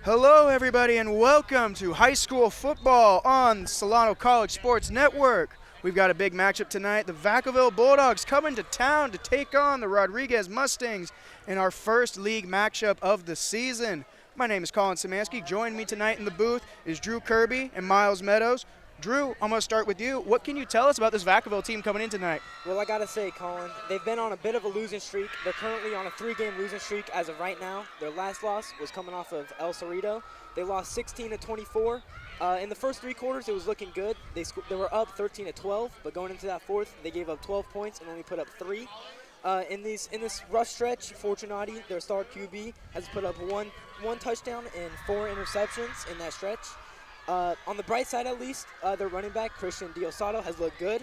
Hello, everybody, and welcome to high school football on Solano College Sports Network. We've got a big matchup tonight. The Vacaville Bulldogs coming to town to take on the Rodriguez Mustangs in our first league matchup of the season. My name is Colin Szymanski. Joining me tonight in the booth is Drew Kirby and Miles Meadows. Drew, I'm going to start with you. What can you tell us about this Vacaville team coming in tonight? Well, I got to say, Colin, they've been on a bit of a losing streak. They're currently on a 3-game losing streak as of right now. Their last loss was coming off of El Cerrito. They lost 16-24. In the first 3 quarters, it was looking good. They were up 13-12, but going into that fourth, they gave up 12 points and only put up 3. In this rough stretch, Fortunati, their star QB, has put up one touchdown and 4 interceptions in that stretch. On the bright side, at least, their running back, Christian Diosato, has looked good.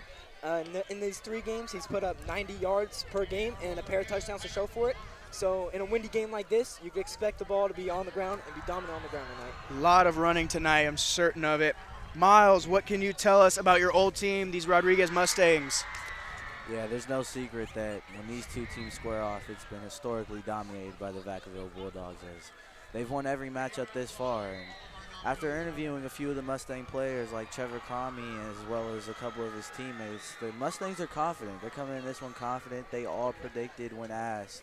In these 3 games, he's put up 90 yards per game and a pair of touchdowns to show for it. So in a windy game like this, you can expect the ball to be on the ground and be dominant on the ground tonight. A lot of running tonight, I'm certain of it. Miles, what can you tell us about your old team, these Rodriguez Mustangs? Yeah, there's no secret that when these two teams square off, it's been historically dominated by the Vacaville Bulldogs, as they've won every matchup this far. And after interviewing a few of the Mustang players like Trevor Cromie as well as a couple of his teammates, the Mustangs are confident. They're coming in this one confident. They all predicted when asked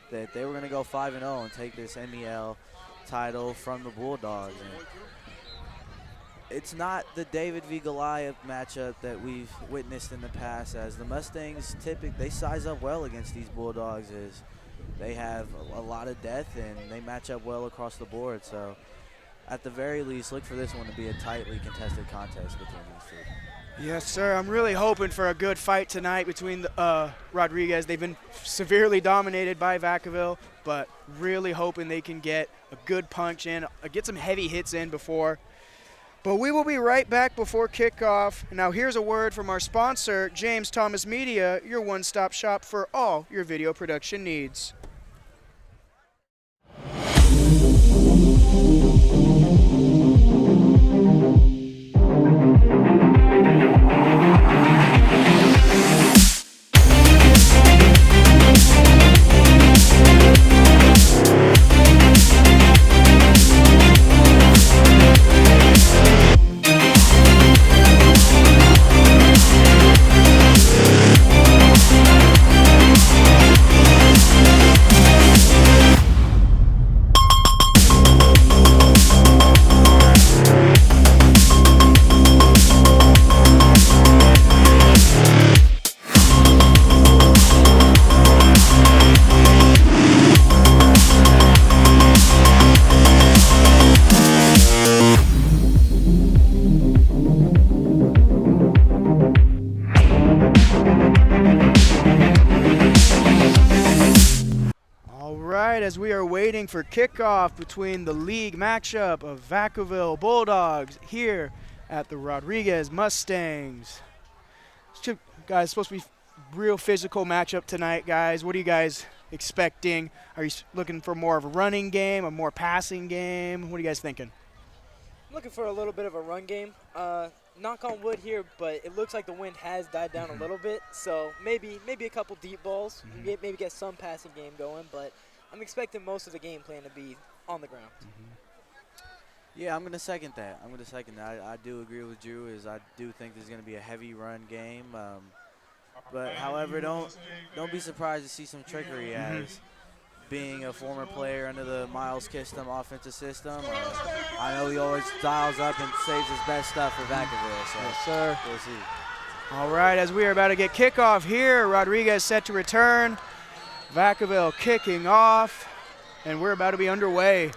that they were going to go 5-0 and take this MEL title from the Bulldogs. And it's not the David v. Goliath matchup that we've witnessed in the past, as the Mustangs they size up well against these Bulldogs, as they have a lot of depth and they match up well across the board. So at the very least, look for this one to be a tightly contested contest between these two. Yes, sir. I'm really hoping for a good fight tonight between the Rodriguez. They've been severely dominated by Vacaville, but really hoping they can get a good punch in, get some heavy hits in before. But we will be right back before kickoff. Now here's a word from our sponsor, James Thomas Media, your one-stop shop for all your video production needs. As we are waiting for kickoff between the league matchup of Vacaville Bulldogs here at the Rodriguez Mustangs. Guys, supposed to be real physical matchup tonight, guys. What are you guys expecting? Are you looking for more of a running game, a more passing game? What are you guys thinking? I'm looking for a little bit of a run game. Knock on wood here, but it looks like the wind has died down a little bit, so maybe a couple deep balls, maybe get some passing game going, but I'm expecting most of the game plan to be on the ground. Yeah, I'm going to second that. I do agree with Drew, as I do think there's going to be a heavy run game. But however, don't be surprised to see some trickery, as being a former player under the Miles Kistum offensive system, I know he always dials up and saves his best stuff for Vacaville. So yes, sir. We'll see. All right, as we are about to get kickoff here, Rodriguez set to return. Vacaville kicking off, and we're about to be underway.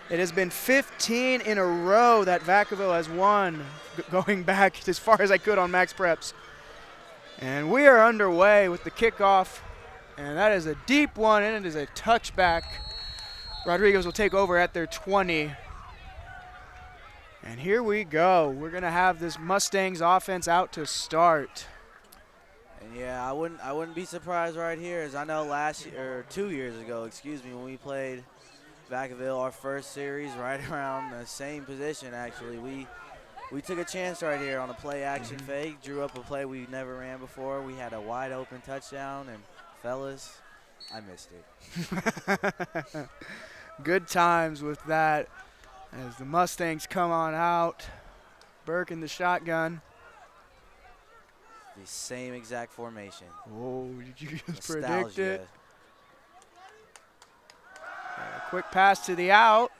It has been 15 in a row that Vacaville has won, going back as far as I could on Max Preps. And we are underway with the kickoff, and that is a deep one, and it is a touchback. Rodriguez will take over at their 20. And here we go. We're going to have this Mustangs offense out to start. And yeah, I wouldn't be surprised right here, as I know 2 years ago, when we played Vacaville our first series right around the same position, actually. We took a chance right here on a play action fake, drew up a play we never ran before. We had a wide open touchdown, and fellas, I missed it. Good times with that. As the Mustangs come on out, Burke in the shotgun. The same exact formation. Oh, did you just Nostalgia. predict it? A quick pass to the out.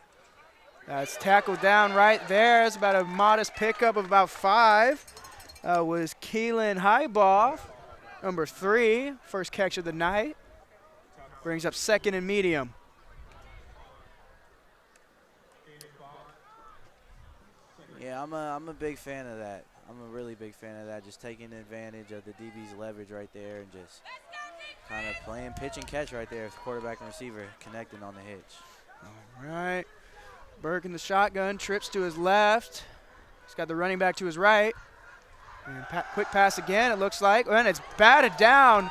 That's tackled down right there. It's about a modest pickup of about 5. Was Keelan Highbaugh, number 3, first catch of the night. Brings up 2nd and medium. Yeah, I'm a big fan of that. I'm a really big fan of that, just taking advantage of the DB's leverage right there and just kind of playing pitch and catch right there with quarterback and receiver connecting on the hitch. All right. Burke in the shotgun, trips to his left. He's got the running back to his right. And quick pass again, it looks like. And it's batted down.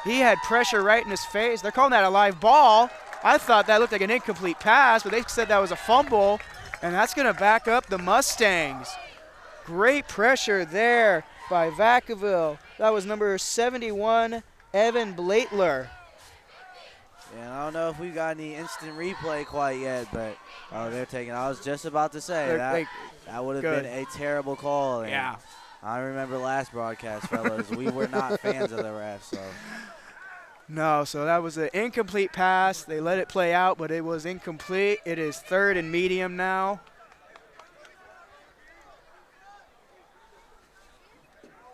He had pressure right in his face. They're calling that a live ball. I thought that looked like an incomplete pass, but they said that was a fumble. And that's going to back up the Mustangs. Great pressure there by Vacaville. That was number 71, Evan Blaitler. Yeah, I don't know if we got any instant replay quite yet, but they're taking. I was just about to say that would have been a terrible call. And yeah. I remember last broadcast, fellas, we were not fans of the refs. So. No, so that was an incomplete pass. They let it play out, but it was incomplete. It is 3rd and medium now.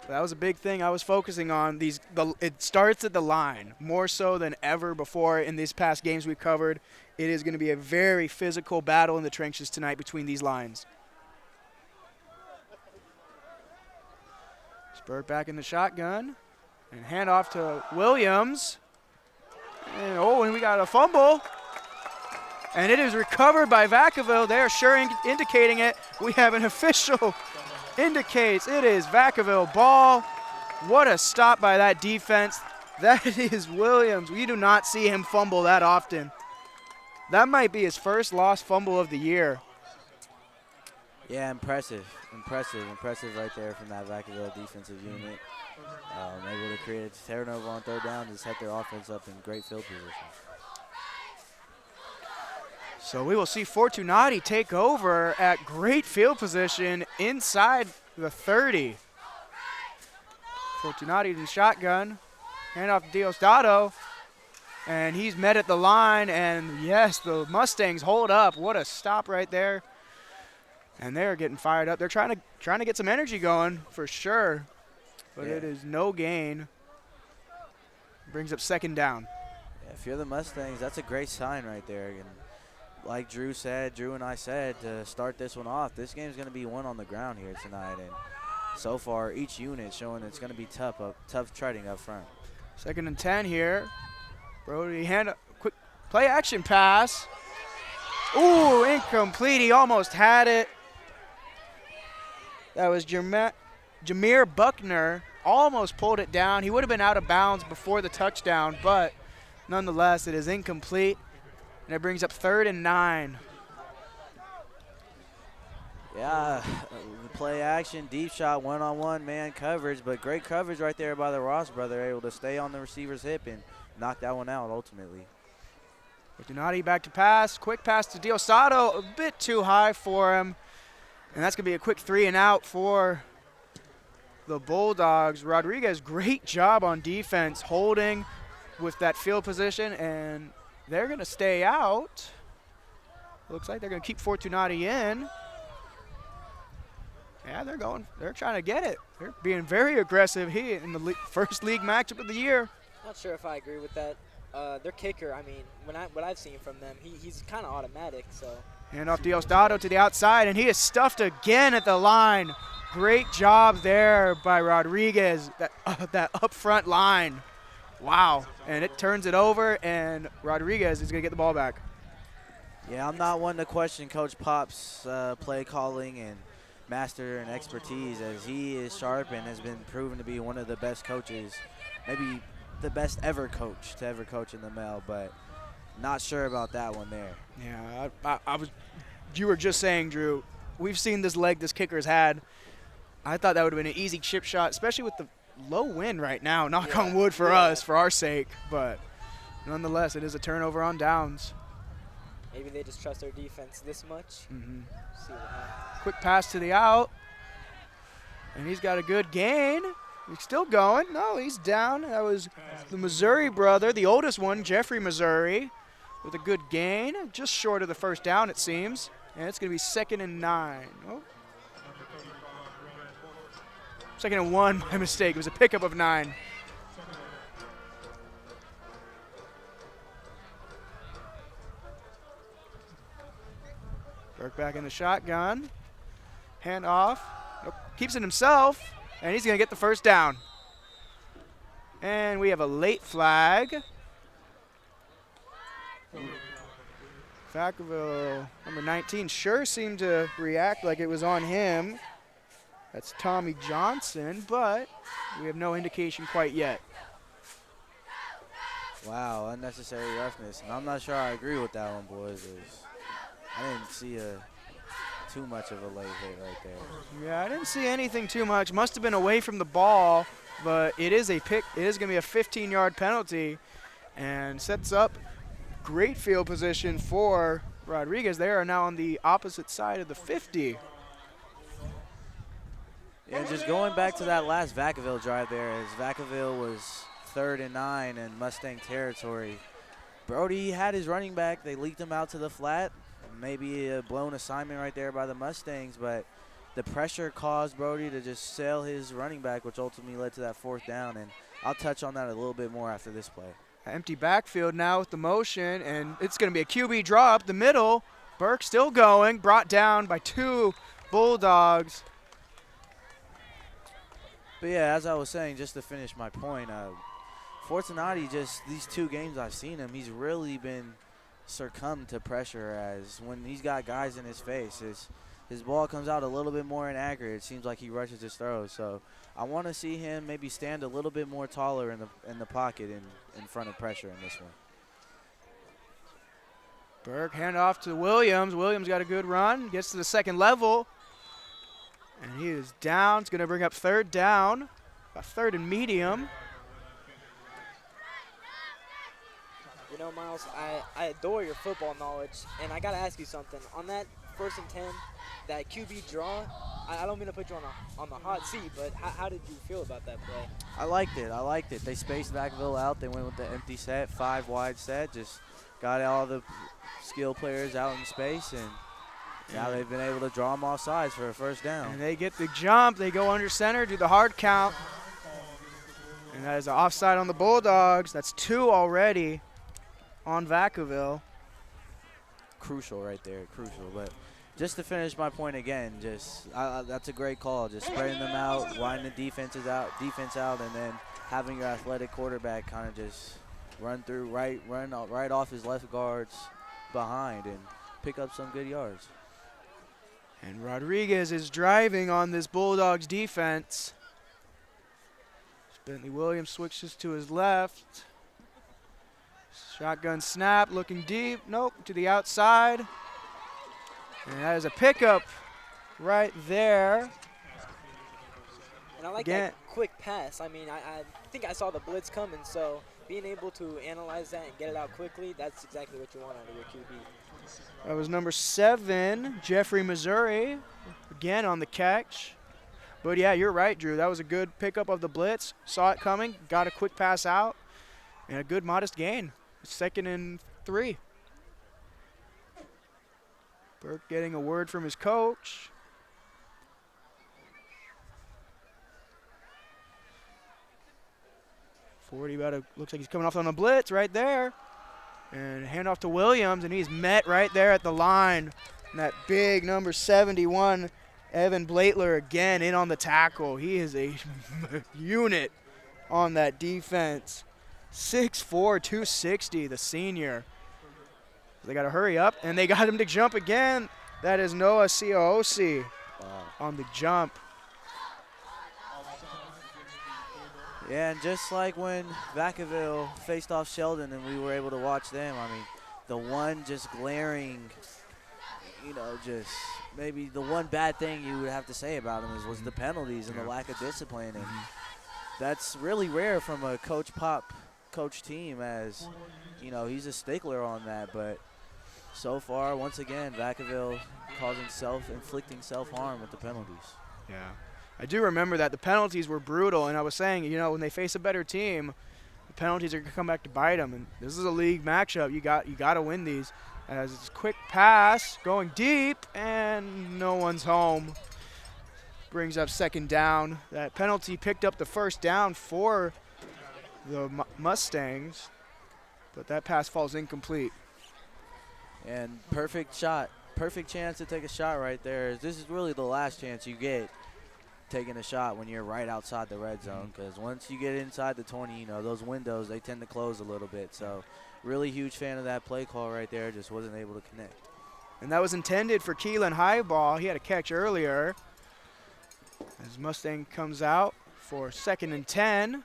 That was a big thing I was focusing on. It starts at the line more so than ever before in these past games we've covered. It is going to be a very physical battle in the trenches tonight between these lines. Burke back in the shotgun and handoff to Williams. And we got a fumble. And it is recovered by Vacaville. They are sure indicating it. We have an official indicates it is Vacaville ball. What a stop by that defense. That is Williams. We do not see him fumble that often. That might be his first lost fumble of the year. Yeah, impressive right there from that Vacaville defensive unit. Able to create a turnover on 3rd down to set their offense up in great field position. So we will see Fortunati take over at great field position inside the 30. Fortunati in shotgun. Handoff to Diosdado. And he's met at the line. And yes, the Mustangs hold up. What a stop right there. And they're getting fired up. They're trying to get some energy going for sure. But it is no gain. Brings up 2nd down. Yeah, if you're the Mustangs, that's a great sign right there. And like Drew and I said, to start this one off, this game's going to be won on the ground here tonight. And so far, each unit showing it's going to be tough treading up front. 2nd and 10 here. Brody quick play action pass. Ooh, incomplete. He almost had it. That was Jameer Buckner. Almost pulled it down. He would have been out of bounds before the touchdown, but nonetheless, it is incomplete. And it brings up 3rd and 9. Yeah, play action, deep shot, one-on-one man coverage, but great coverage right there by the Ross brother, able to stay on the receiver's hip and knock that one out ultimately. Fortunati back to pass. Quick pass to Diosdado, a bit too high for him. And that's going to be a quick 3 and out for the Bulldogs. Rodriguez, great job on defense, holding with that field position, and they're going to stay out. Looks like they're going to keep Fortunati in. Yeah, they're trying to get it. They're being very aggressive here in the first league matchup of the year. Not sure if I agree with that. Their kicker, I mean, what I've seen from them, he's kind of automatic, so. Hand off Diosdado to the outside, and he is stuffed again at the line. Great job there by Rodriguez, that up front line. Wow, and it turns it over, and Rodriguez is going to get the ball back. Yeah, I'm not one to question Coach Pop's play calling and master and expertise, as he is sharp and has been proven to be one of the best coaches, maybe the best ever coach to ever coach in the MEL, but not sure about that one there. Yeah, you were just saying, Drew, we've seen this leg this kicker's had. I thought that would have been an easy chip shot, especially with the low wind right now. Knock on wood for us, for our sake. But nonetheless, it is a turnover on downs. Maybe they just trust their defense this much. See what happens. Quick pass to the out. And he's got a good gain. He's still going. No, he's down. That was the Missouri brother, the oldest one, Jeffrey Missouri, with a good gain. Just short of the first down, it seems. And it's going to be 2nd and 9. Oh. 2nd and 1, my mistake. It was a pickup of 9. Burke back in the shotgun. Hand off. Nope. Keeps it himself, and he's going to get the first down. And we have a late flag. Vacaville, number 19, sure seemed to react like it was on him. That's Tommy Johnson, but we have no indication quite yet. Wow, unnecessary roughness. And I'm not sure I agree with that one, boys. I didn't see too much of a late hit right there. Yeah, I didn't see anything too much. Must have been away from the ball, but it is a pick. It is going to be a 15-yard penalty and sets up great field position for Rodriguez. They are now on the opposite side of the 50. Yeah, just going back to that last Vacaville drive there, as Vacaville was 3rd and 9 in Mustang territory. Brody had his running back. They leaked him out to the flat. Maybe a blown assignment right there by the Mustangs, but the pressure caused Brody to just sail his running back, which ultimately led to that 4th down, and I'll touch on that a little bit more after this play. Empty backfield now with the motion, and it's going to be a QB draw up the middle. Burke still going, brought down by 2 Bulldogs. But yeah, as I was saying, just to finish my point, Fortunati, just these 2 games I've seen him, he's really been succumbed to pressure, as when he's got guys in his face, his ball comes out a little bit more inaccurate. It seems like he rushes his throws. So I want to see him maybe stand a little bit more taller in the pocket in front of pressure in this one. Burke hand off to Williams. Williams got a good run, gets to the 2nd level, and he is down. It's going to bring up 3rd down, a 3rd and medium. You know, Miles, I adore your football knowledge, and I got to ask you something. On that 1st and 10, that QB draw, I don't mean to put you on the hot seat, but how did you feel about that play? I liked it. They spaced Vacaville out. They went with the empty set, 5 wide set, just got all the skill players out in space, and now they've been able to draw them off sides for a 1st down. And they get the jump. They go under center, do the hard count. And that is an offside on the Bulldogs. That's 2 already on Vacaville. Crucial right there, crucial. But just to finish my point again, that's a great call. Just spreading them out, winding the defense out, and then having your athletic quarterback kind of just run right off his left guards behind and pick up some good yards. And Rodriguez is driving on this Bulldogs defense. Bentley Williams switches to his left. Shotgun snap, looking deep. Nope, to the outside. And that is a pickup right there. And I like that quick pass. I mean, I think I saw the blitz coming, so being able to analyze that and get it out quickly, that's exactly what you want out of your QB. That was number 7, Jeffrey Missouri, again on the catch. But yeah, you're right, Drew. That was a good pickup of the blitz. Saw it coming, got a quick pass out, and a good modest gain. 2nd and 3. Burke getting a word from his coach. Looks like he's coming off on a blitz right there. And handoff to Williams, and he's met right there at the line. And that big number 71, Evan Blaitler, again in on the tackle. He is a unit on that defense. 6'4", 260, the senior. They got to hurry up, and they got him to jump again. That is Noah Cooc on the jump. Yeah, and just like when Vacaville faced off Sheldon and we were able to watch them, I mean, the one just glaring, just maybe the one bad thing you would have to say about him was the penalties and the lack of discipline. And that's really rare from a coach team, as, he's a stickler on that. But so far, once again, Vacaville causing inflicting self-harm with the penalties. Yeah. I do remember that the penalties were brutal, and I was saying, you know, when they face a better team, the penalties are going to come back to bite them, and this is a league matchup. You got to win these. As it's a quick pass, going deep, and no one's home. Brings up second down. That penalty picked up the first down for the Mustangs, but that pass falls incomplete. And perfect shot, perfect chance to take a shot right there. This is really the last chance you get taking a shot when you're right outside the red zone, because once you get inside the 20, you know, those windows, they tend to close a little bit. So really huge fan of that play call right there, just wasn't able to connect. And that was intended for Keelan Highball. He had a catch earlier. As Mustang comes out for 2nd and 10.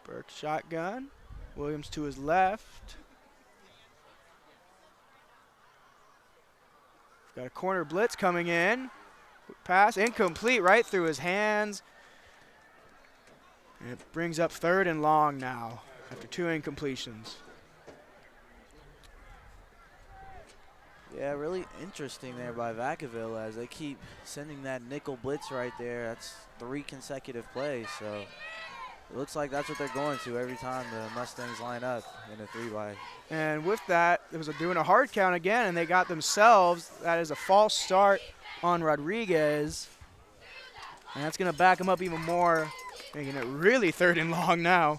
Burke shotgun. Williams to his left. Got a corner blitz coming in. Pass incomplete right through his hands. And it brings up 3rd and long now after 2 incompletions. Yeah, really interesting there by Vacaville as they keep sending that nickel blitz right there. That's 3 consecutive plays, so it looks like that's what they're going to every time the Mustangs line up in a 3-by. And with that, it was doing a hard count again, and they got themselves. That is a false start on Rodriguez. And that's going to back him up even more, making it really 3rd and long now.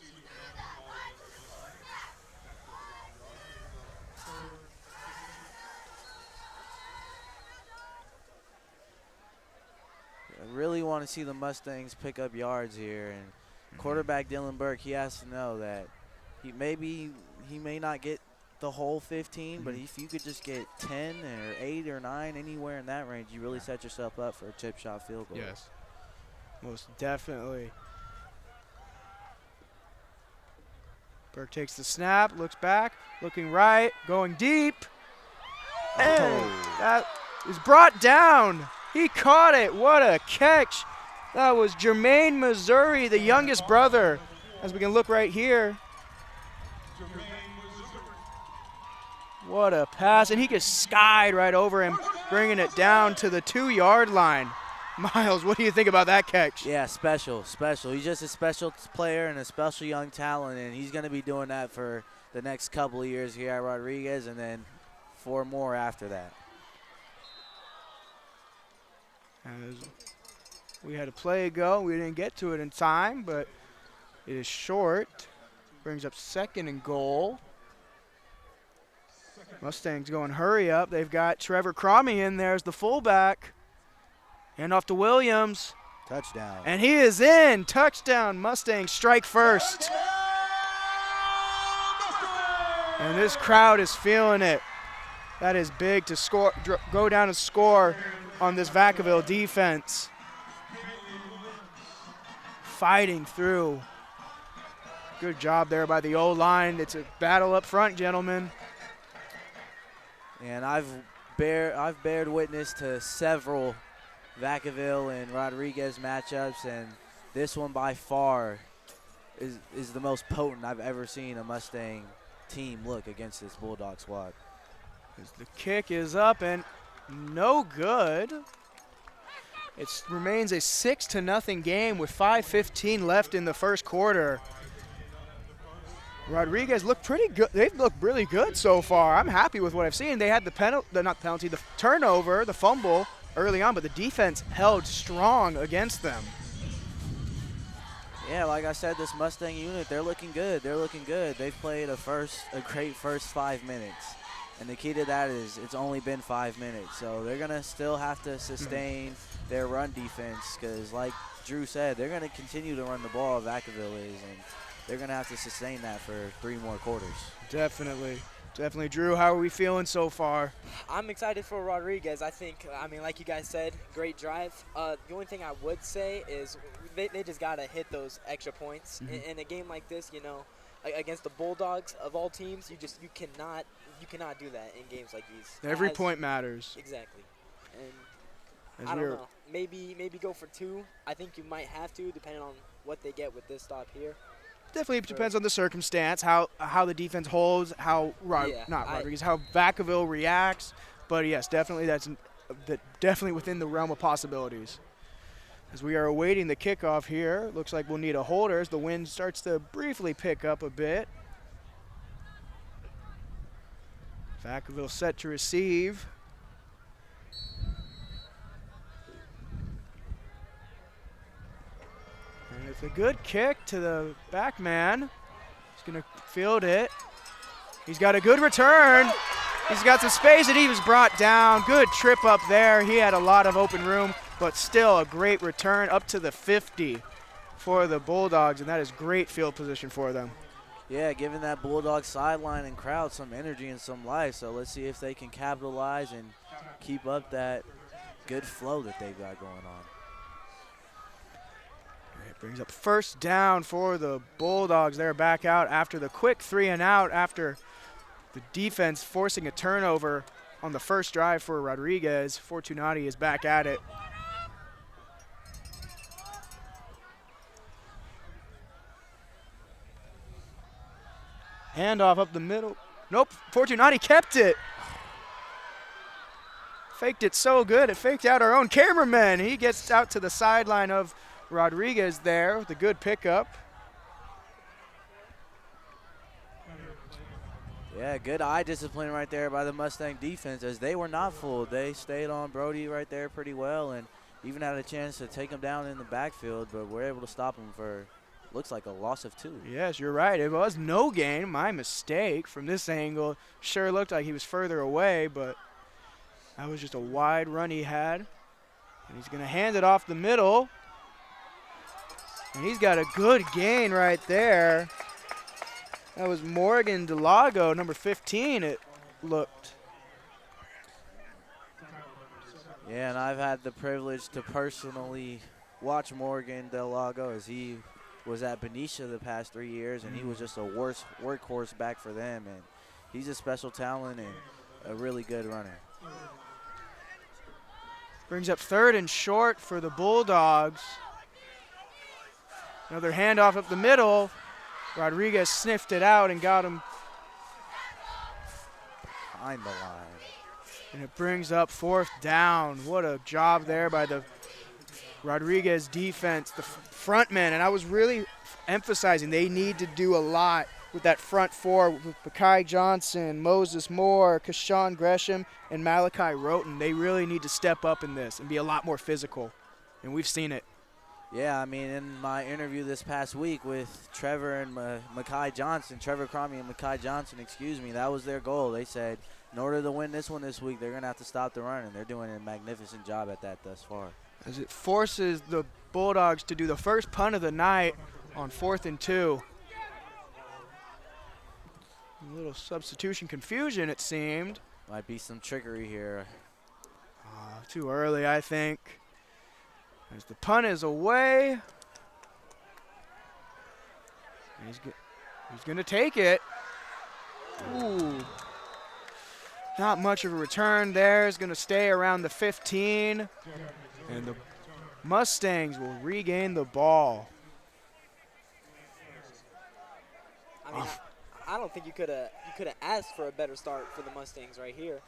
I really want to see the Mustangs pick up yards here. And quarterback Dylan Burke, he has to know that he may not get the whole 15, but if you could just get 10 or 8 or 9, anywhere in that range, you really set yourself up for a chip shot field goal. Yes, most definitely. Burke takes the snap, looks back, looking right, going deep. And that is brought down. He caught it. What a catch. That was Jermaine Missouri, the youngest brother, as we can look right here. What a pass. And he just skied right over him, bringing it down to the 2-yard line. Miles, what do you think about that catch? Yeah, special. He's just a special player and a special young talent, and he's going to be doing that for the next couple of years here at Rodriguez and then 4 more after that. As we had a play go, we didn't get to it in time, but it is short. Brings up 2nd and goal. Mustangs going hurry up. They've got Trevor Cromie in there as the fullback. Hand off to Williams. Touchdown. And he is in. Touchdown. Mustangs strike first. And this crowd is feeling it. That is big to score, go down and score on this Vacaville defense. Fighting through. Good job there by the O-line. It's a battle up front, gentlemen. And I've bared witness to several Vacaville and Rodriguez matchups, and this one by far is the most potent I've ever seen a Mustang team look against this Bulldog squad. As the kick is up and no good. It remains a 6-0 game with 5:15 left in the first quarter. Rodriguez looked pretty good. They've looked really good so far. I'm happy with what I've seen. They had the the turnover, the fumble early on, but the defense held strong against them. Yeah, like I said, this Mustang unit, they're looking good. They've played a great first 5 minutes. And the key to that is it's only been 5 minutes. So they're going to still have to sustain their run defense because, like Drew said, they're going to continue to run the ball, Vacaville is, and they're going to have to sustain that for 3 more quarters. Definitely. Drew, how are we feeling so far? I'm excited for Rodriguez. I mean, like you guys said, great drive. The only thing I would say is they just got to hit those extra points. In a game like this, you know, against the Bulldogs of all teams, you cannot do that in games like these. Every point matters. Exactly. And I don't know. Maybe go for 2. I think you might have to, depending on what they get with this stop here. Definitely depends on the circumstance, how the defense holds, how how Vacaville reacts. But yes, definitely definitely within the realm of possibilities. As we are awaiting the kickoff here, looks like we'll need a holder as the wind starts to briefly pick up a bit. Vacaville set to receive. And it's a good kick to the back man. He's going to field it. He's got a good return. He's got some space, and he was brought down. Good trip up there. He had a lot of open room, but still a great return up to the 50 for the Bulldogs, and that is great field position for them. Yeah, giving that Bulldog sideline and crowd some energy and some life. So let's see if they can capitalize and keep up that good flow that they've got going on. It brings up first down for the Bulldogs. They're back out after the quick 3-and-out after the defense forcing a turnover on the first drive for Rodriguez. Fortunati is back at it. Handoff up the middle. Nope, Fortunati kept it. Faked it so good, it faked out our own cameraman. He gets out to the sideline of Rodriguez there with a good pickup. Yeah, good eye discipline right there by the Mustang defense as they were not fooled. They stayed on Brody right there pretty well and even had a chance to take him down in the backfield, but we're able to stop him for looks like a loss of 2. Yes, you're right. It was no gain. My mistake from this angle. Sure looked like he was further away, but that was just a wide run he had. And he's going to hand it off the middle. And he's got a good gain right there. That was Morgan Delago, number 15, it looked. Yeah, and I've had the privilege to personally watch Morgan Delago as he was at Benicia the past 3 years, and he was just a workhorse back for them. And he's a special talent and a really good runner. Brings up 3rd and short for the Bulldogs. Another handoff up the middle. Rodriguez sniffed it out and got him behind the line. And it brings up 4th down. What a job there by the Rodriguez defense, the front men. And I was really emphasizing they need to do a lot with that front 4 with Bakai Johnson, Moses Moore, Kashawn Gresham, and Malachi Roten. They really need to step up in this and be a lot more physical. And we've seen it. Yeah, I mean, in my interview this past week with Trevor and Makai Johnson, Trevor Cromie and Makai Johnson, excuse me, that was their goal. They said in order to win this one this week, they're going to have to stop the run, and they're doing a magnificent job at that thus far. As it forces the Bulldogs to do the first punt of the night on 4th and 2. A little substitution confusion, it seemed. Might be some trickery here. Too early, I think. As the punt is away. He's going to take it. Ooh. Not much of a return there. He's going to stay around the 15. And the Mustangs will regain the ball. I mean, I don't think you could have asked for a better start for the Mustangs right here.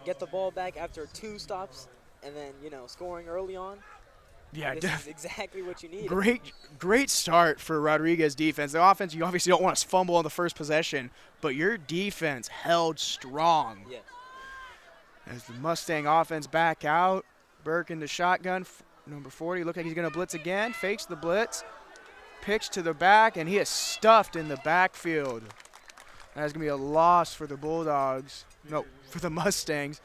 Get the ball back after 2 stops and then, scoring early on. Yeah, this is exactly what you need. Great start for Rodriguez defense. The offense, you obviously don't want to fumble on the first possession, but your defense held strong. Yes. As the Mustang offense back out, Burke in the shotgun, number 40, look like he's going to blitz again, fakes the blitz, pitch to the back, and he is stuffed in the backfield. That's going to be a loss for the Bulldogs. No, for the Mustangs.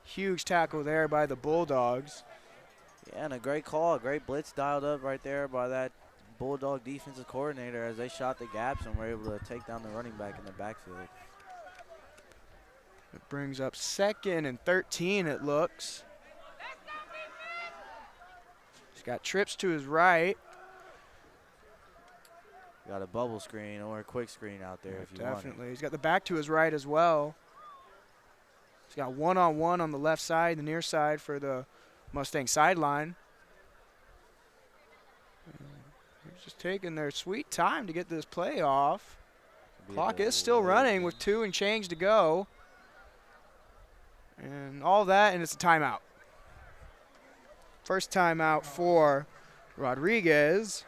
Huge tackle there by the Bulldogs. Yeah, and a great call, a great blitz dialed up right there by that Bulldog defensive coordinator as they shot the gaps and were able to take down the running back in the backfield. It brings up 2nd and 13, it looks. He's got trips to his right. Got a bubble screen or a quick screen out there if you want it. Definitely. He's got the back to his right as well. He's got one-on-one on the left side, the near side for the Mustang sideline. just taking their sweet time to get this play off. Clock is still running with 2 and change to go. And all that, and it's a timeout. First timeout for Rodriguez.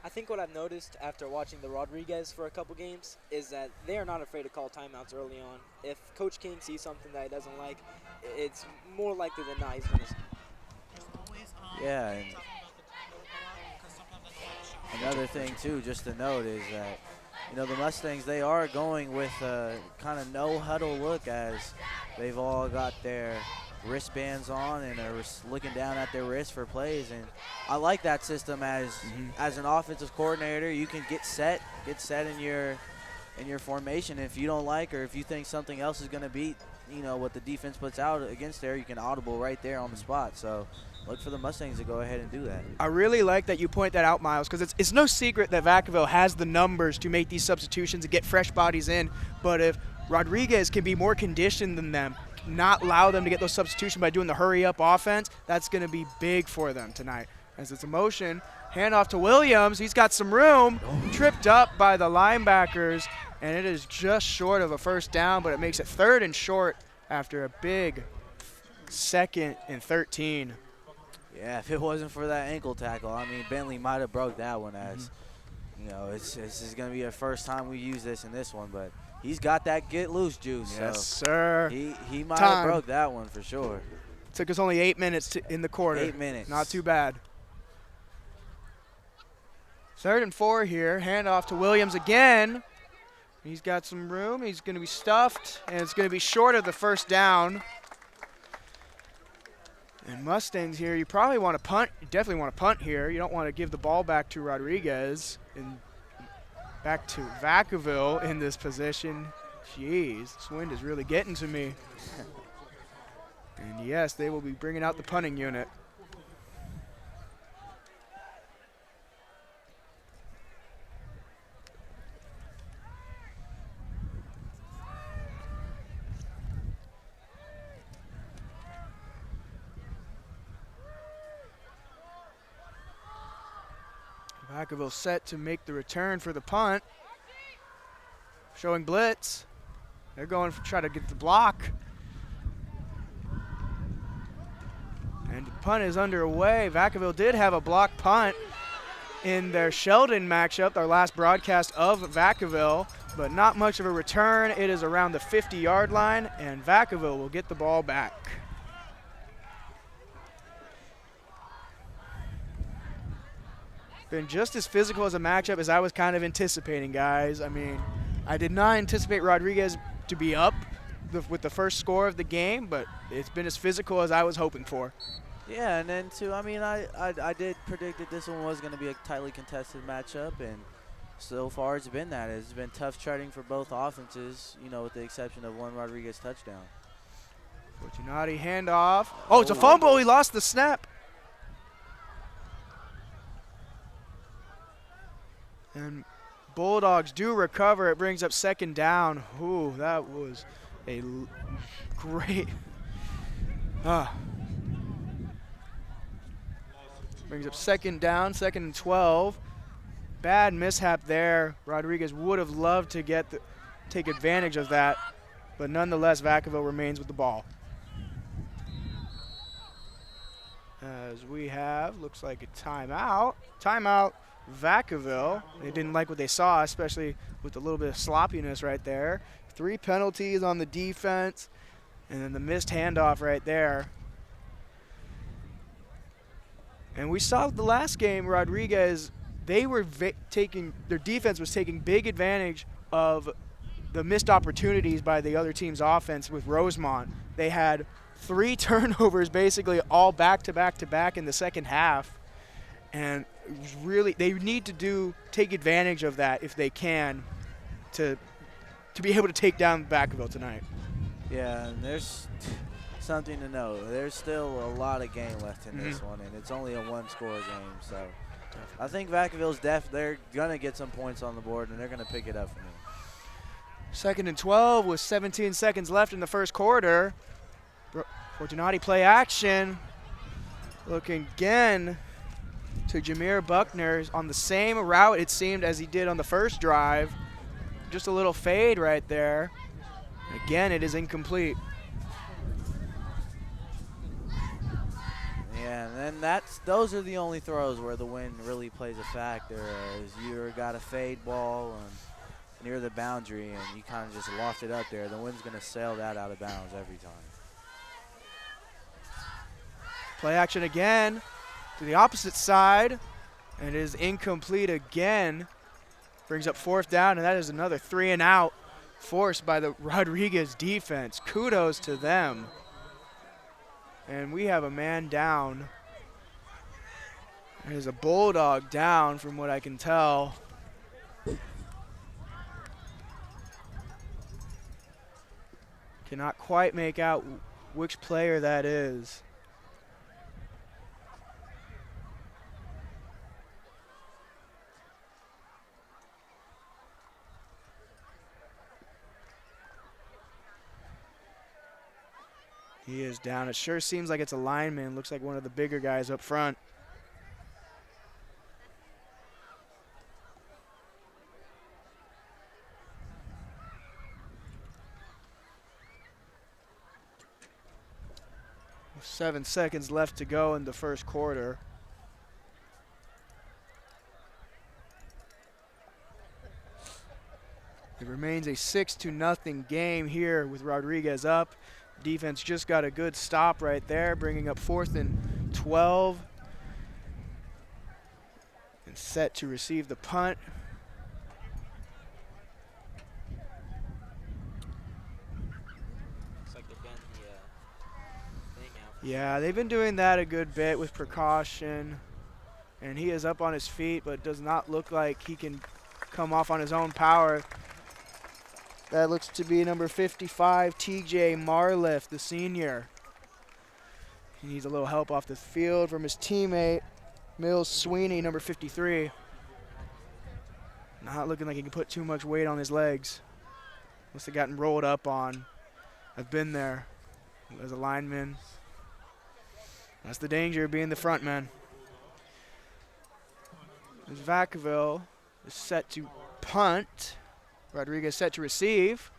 I think what I've noticed after watching the Rodriguez for a couple games is that they are not afraid to call timeouts early on. If Coach King sees something that he doesn't like, it's more likely than not he's going to. Yeah, and another thing too, just to note, is that the Mustangs, they are going with a kind of no huddle look, as they've all got their wristbands on and are looking down at their wrists for plays. And I like that system as an offensive coordinator. You can get set in your formation. If you don't like, or if you think something else is going to beat what the defense puts out against there, you can audible right there on the spot. So look for the Mustangs to go ahead and do that. I really like that you point that out, Miles, because it's no secret that Vacaville has the numbers to make these substitutions and get fresh bodies in. But if Rodriguez can be more conditioned than them, not allow them to get those substitutions by doing the hurry-up offense, that's going to be big for them tonight. As it's a motion, handoff to Williams. He's got some room, tripped up by the linebackers, and it is just short of a first down, but it makes it 3rd and short after a big 2nd and 13. Yeah, if it wasn't for that ankle tackle, I mean, Bentley might have broke that one, as this is going to be the first time we use this in this one, but he's got that get loose juice. Yes, so sir. He might have broke that one for sure. Took us only 8 minutes in the quarter. 8 minutes. Not too bad. 3rd and 4 here. Handoff to Williams again. He's got some room. He's going to be stuffed, and it's going to be short of the first down. And Mustangs here, you probably want to punt. You definitely want to punt here. You don't want to give the ball back to Rodriguez and back to Vacaville in this position. Jeez, this wind is really getting to me. And yes, they will be bringing out the punting unit. Vacaville set to make the return for the punt. Showing blitz. They're going to try to get the block. And the punt is underway. Vacaville did have a block punt in their Sheldon matchup, our last broadcast of Vacaville, but not much of a return. It is around the 50-yard line, and Vacaville will get the ball back. Been just as physical as a matchup as I was kind of anticipating, guys. I mean, I did not anticipate Rodriguez to be up with the first score of the game, but it's been as physical as I was hoping for. Yeah, and then too, I mean, I did predict that this one was going to be a tightly contested matchup, and so far it's been that. It's been tough treading for both offenses, with the exception of one Rodriguez touchdown. Fortunati handoff. Oh, it's a fumble. He lost the snap. And Bulldogs do recover. It brings up 2nd down. Ooh, that was a great. Brings up 2nd down, 2nd and 12. Bad mishap there. Rodriguez would have loved to take advantage of that, but nonetheless, Vacaville remains with the ball. As we have, looks like a timeout. Timeout. Vacaville. They didn't like what they saw, especially with a little bit of sloppiness right there. 3 penalties on the defense, and then the missed handoff right there. And we saw the last game, Rodriguez, they were their defense was taking big advantage of the missed opportunities by the other team's offense with Rosemont. They had 3 turnovers basically all back-to-back-to-back in the second half. And really, they need to take advantage of that if they can to be able to take down Vacaville tonight. Yeah, and there's something to know. There's still a lot of game left in this one, and it's only a 1-score game. So I think Vacaville's they're going to get some points on the board, and they're going to pick it up for me. 2nd and 12 with 17 seconds left in the first quarter. Fortunati play action. Looking again. to Jameer Buckner on the same route, it seemed, as he did on the first drive. Just a little fade right there. Again, it is incomplete. Yeah, and then those are the only throws where the wind really plays a factor. Is you got a fade ball near the boundary, and you kind of just loft it up there. The wind's going to sail that out of bounds every time. Play action again to the opposite side, and it is incomplete again. Brings up 4th down, and that is another 3 and out forced by the Rodriguez defense. Kudos to them. And we have a man down. There's a Bulldog down from what I can tell. Cannot quite make out which player that is. He is down. It sure seems like it's a lineman. Looks like one of the bigger guys up front. With 7 seconds left to go in the first quarter. It remains a 6-0 game here with Rodriguez up. Defense just got a good stop right there, bringing up 4th and 12. And set to receive the punt. Looks like they're getting the thing out. Yeah, they've been doing that a good bit with precaution. And he is up on his feet, but does not look like he can come off on his own power. That looks to be number 55, TJ Marliff, the senior. He needs a little help off the field from his teammate, Mills Sweeney, number 53. Not looking like he can put too much weight on his legs. Must have gotten rolled up on. I've been there as a lineman. That's the danger of being the front man. As Vacaville is set to punt. Rodriguez set to receive.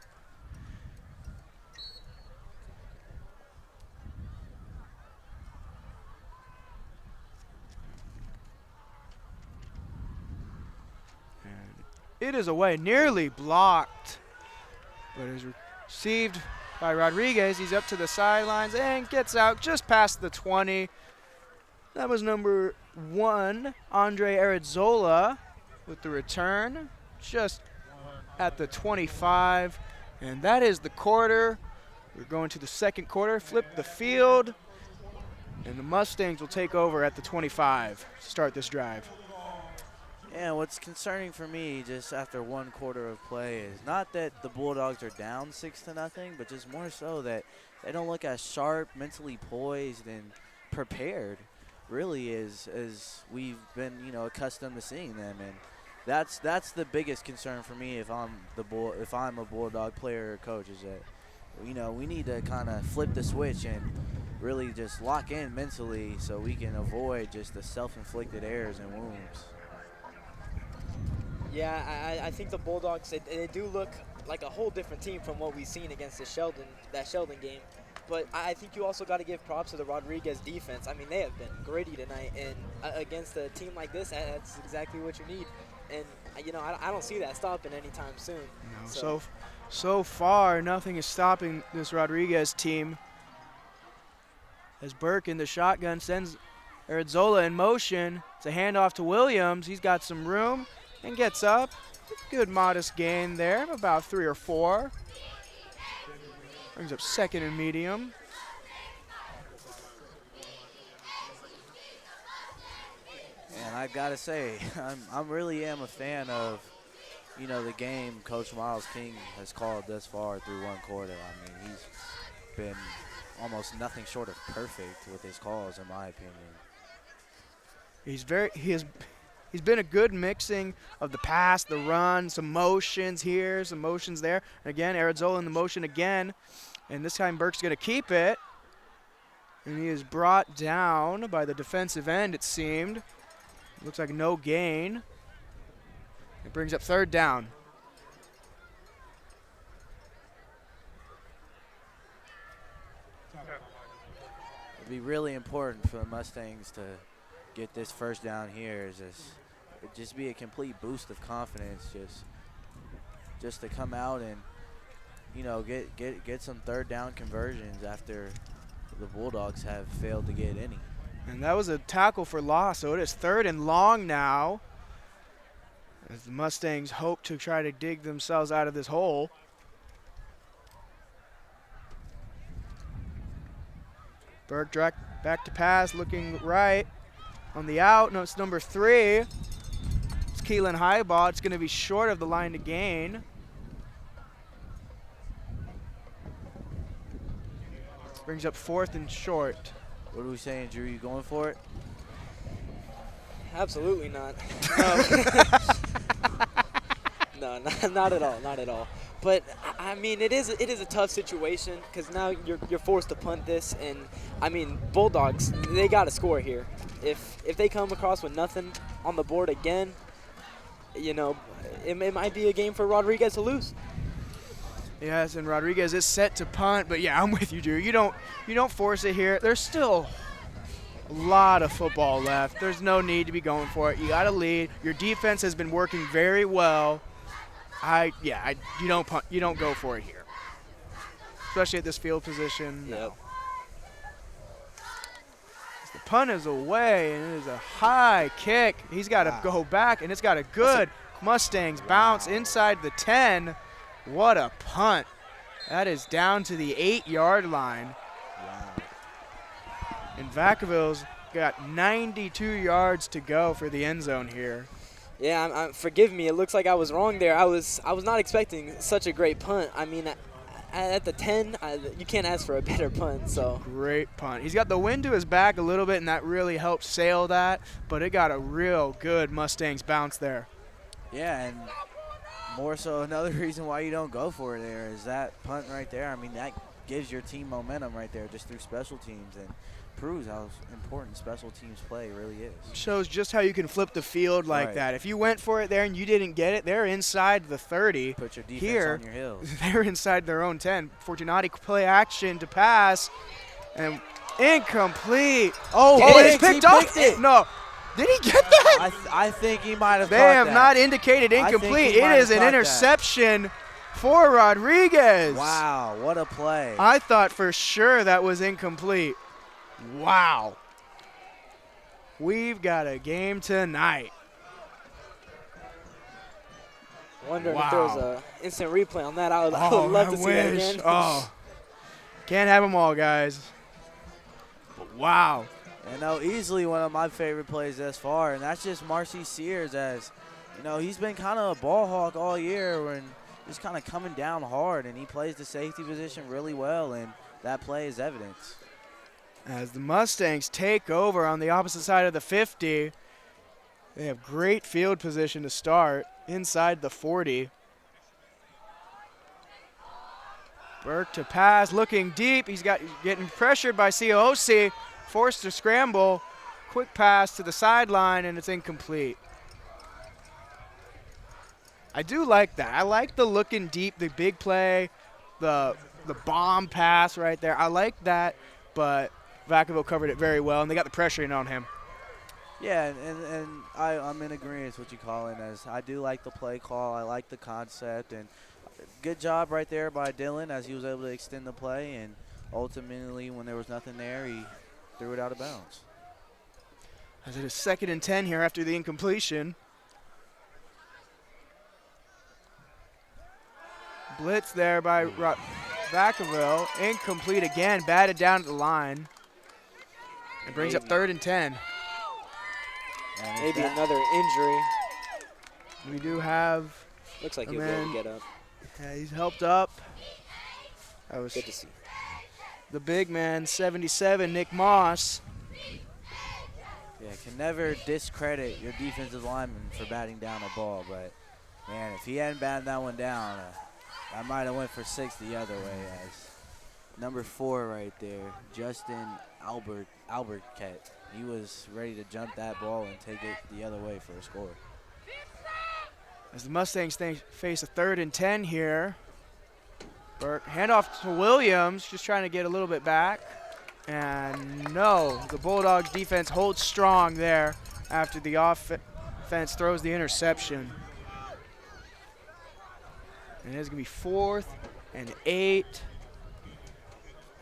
And it is away, nearly blocked, but is received by Rodriguez. He's up to the sidelines and gets out just past the 20. That was number 1, Andre Arizzola, with the return. Just at the 25, and that is the quarter. We're going to the second quarter, flip the field, and the Mustangs will take over at the 25 to start this drive. Yeah, what's concerning for me just after 1 quarter of play is not that the Bulldogs are down 6-0, but just more so that they don't look as sharp, mentally poised, and prepared, really, as we've been, accustomed to seeing them. And that's the biggest concern for me if I'm a Bulldog player or coach, is that we need to kind of flip the switch and really just lock in mentally so we can avoid just the self-inflicted errors and wounds. Yeah, I think the Bulldogs, they do look like a whole different team from what we've seen against that Sheldon game. But I think you also got to give props to the Rodriguez defense. I mean, they have been gritty tonight, and against a team like this, that's exactly what you need. And, I don't see that stopping anytime soon. No, so far, nothing is stopping this Rodriguez team. As Burke in the shotgun sends Arizzola in motion. It's a handoff to Williams. He's got some room and gets up. Good modest gain there, about 3 or 4. Brings up 2nd and medium. And I've got to say, I really am a fan of, the game Coach Miles King has called thus far through 1 quarter. I mean, he's been almost nothing short of perfect with his calls, in my opinion. He's been a good mixing of the pass, the run, some motions here, some motions there. And again, Arizzola in the motion again. And this time Burke's going to keep it. And he is brought down by the defensive end, it seemed. Looks like no gain. It brings up 3rd down. It'd be really important for the Mustangs to get this 1st down here. It'd just be a complete boost of confidence, just to come out and, you know, get some 3rd down conversions after the Bulldogs have failed to get any. And that was a tackle for loss, so it is 3rd and long now, as the Mustangs hope to try to dig themselves out of this hole. Burke back to pass, looking right on the out. No, it's number 3. It's Keelan Highball. It's going to be short of the line to gain. Brings up 4th and short. What are we saying, Drew? You going for it? Absolutely not. No, not at all, not at all. But I mean, it is a tough situation because now you're forced to punt this, and I mean, Bulldogs, they got to score here. If they come across with nothing on the board again, you know, it might be a game for Rodriguez to lose. Yes, and Rodriguez is set to punt, but yeah, I'm with you, Drew. You don't force it here. There's still a lot of football left. There's no need to be going for it. You got to lead. Your defense has been working very well. You don't punt. You don't go for it here, especially at this field position. Yep. No. The punt is away, and it is a high kick. He's got to go back, and it's got a good Mustangs bounce inside the 10. What a punt. That is down to the 8-yard line. Wow. And Vacaville's got 92 yards to go for the end zone here. Yeah, forgive me. It looks like I was wrong there. I was not expecting such a great punt. I mean, at the 10, you can't ask for a better punt. So great punt. He's got the wind to his back a little bit, and that really helped sail that. But it got a real good Mustangs bounce there. Yeah, and more so another reason why you don't go for it there is that punt right there. I mean, that gives your team momentum right there just through special teams and proves how important special teams play really is. Shows just how you can flip the field like that. If you went for it there and you didn't get it, they're inside the 30. Put your defense here, on your heels. They're inside their own 10. Fortunati play action to pass, and incomplete. Oh, it's picked off. No. Did he get that? I think he might have. They have not indicated incomplete. It is an interception for Rodriguez. Wow, what a play. I thought for sure that was incomplete. Wow. We've got a game tonight. Wondering if there was an instant replay on that. I would love to see that again. Oh, can't have them all, guys. But wow. You know, easily one of my favorite plays thus far, and that's just Marcy Sears, as, you know, he's been kind of a ball hawk all year and just kind of coming down hard, and he plays the safety position really well, and that play is evidence. As the Mustangs take over on the opposite side of the 50, they have great field position to start inside the 40. Burke to pass, looking deep. He's getting pressured by COC. Forced to scramble, quick pass to the sideline, and it's incomplete. I do like that. I like the looking deep, the big play, the bomb pass right there. I like that, but Vacaville covered it very well, and they got the pressure in on him. Yeah, and I'm in agreement with what you call it, as I do like the play call. I like the concept, and good job right there by Dylan as he was able to extend the play, and ultimately when there was nothing there, he threw it out of bounds. As it is 2nd and 10 here after the incompletion. Blitz there by Vacaville. Incomplete again, batted down at the line. It brings up 3rd and 10. And maybe another injury. We do have. Looks like he'll be able to get up. Yeah, he's helped up. That was good to see. The big man, 77, Nick Moss. Yeah, can never discredit your defensive lineman for batting down a ball, but, man, if he hadn't batted that one down, I might have went for 6 the other way. As number 4 right there, Justin Albertket. He was ready to jump that ball and take it the other way for a score. As the Mustangs face a 3rd and 10 here. Burke, handoff to Williams, just trying to get a little bit back. And no, the Bulldogs defense holds strong there after the offense throws the interception. And it's going to be 4th and 8.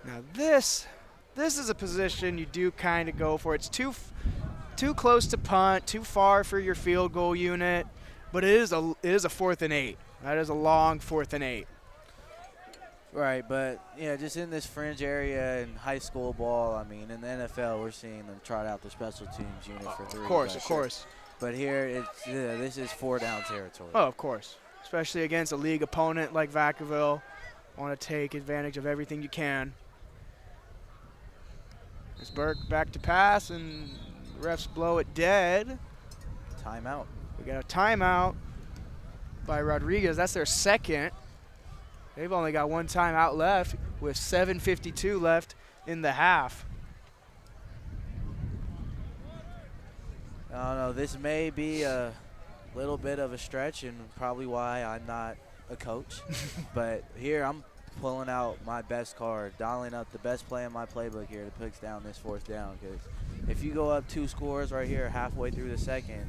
Now this is a position you do kind of go for. It's too close to punt, too far for your field goal unit, but it is a 4th and 8. That is a long 4th and 8. Right, but yeah, just in this fringe area in high school ball, I mean, in the NFL, we're seeing them trot out the special teams unit for 3. Of course. But here, this is 4-down territory. Oh, of course. Especially against a league opponent like Vacaville. Want to take advantage of everything you can. As Burke back to pass, and the refs blow it dead. Timeout. We got a timeout by Rodriguez. That's their 2nd. They've only got 1 timeout left with 7:52 left in the half. I don't know. This may be a little bit of a stretch and probably why I'm not a coach. But here I'm pulling out my best card, dialing up the best play in my playbook here to push down this 4th down. Because if you go up 2 scores right here halfway through the 2nd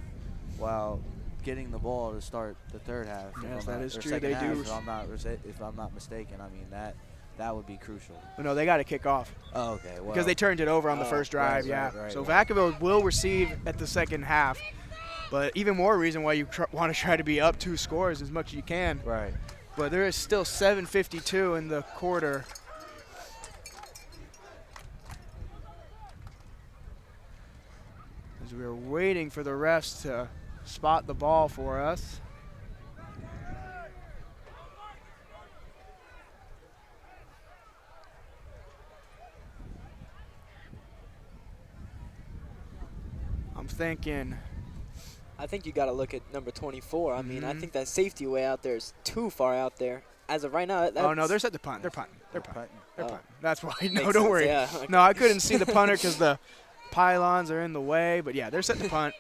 while getting the ball to start the 3rd half. Yes, that is true. They do. If I'm not mistaken, I mean that would be crucial. Well, no, they got to kick off. Oh, okay. Well, because they turned it over on the first drive. Right, so Vacaville will receive at the 2nd half, but even more reason why you want to try to be up 2 scores as much as you can. Right. But there is still 7:52 in the quarter. As we are waiting for the refs to spot the ball for us. I'm thinking. I think you got to look at number 24. I mean, I think that safety way out there is too far out there. As of right now, oh no, they're set to punt. They're punting. They're punting. That's why. No, Makes don't worry. sense, yeah. Okay. No, I couldn't see the punter because the pylons are in the way. But yeah, they're set to punt.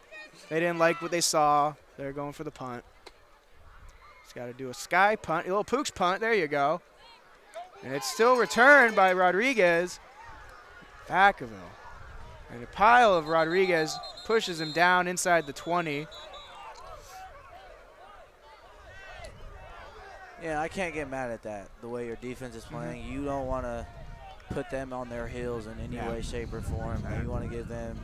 They didn't like what they saw. They're going for the punt. Just got to do a sky punt, a little pooch punt. There you go. And it's still returned by Rodriguez. Vacaville. And a pile of Rodriguez pushes him down inside the 20. Yeah, I can't get mad at that, the way your defense is playing. You don't want to put them on their heels in any way, shape, or form. You want to give them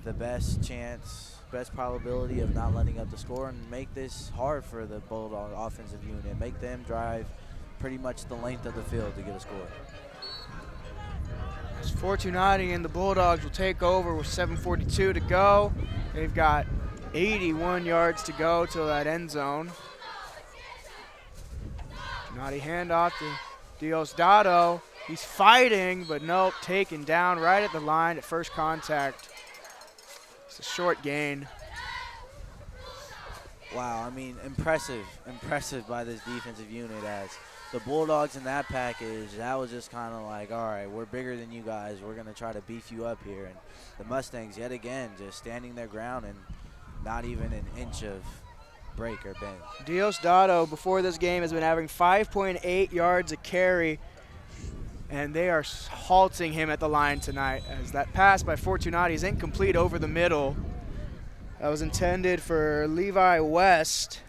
the best chance, best probability of not letting up the score and make this hard for the Bulldog offensive unit. Make them drive pretty much the length of the field to get a score. As Fortunati and the Bulldogs will take over with 7:42 to go. They've got 81 yards to go to that end zone. Naughty handoff to Diosdado. He's fighting, but nope, taken down right at the line at first contact. It's a short gain. Wow, I mean, impressive by this defensive unit. As the Bulldogs in that package, that was just kind of like, all right, we're bigger than you guys. We're going to try to beef you up here. And the Mustangs, yet again, just standing their ground and not even an inch of break or bend. Diosdado, before this game, has been averaging 5.8 yards a carry, and they are halting him at the line tonight as that pass by Fortunati is incomplete over the middle. That was intended for Levi West.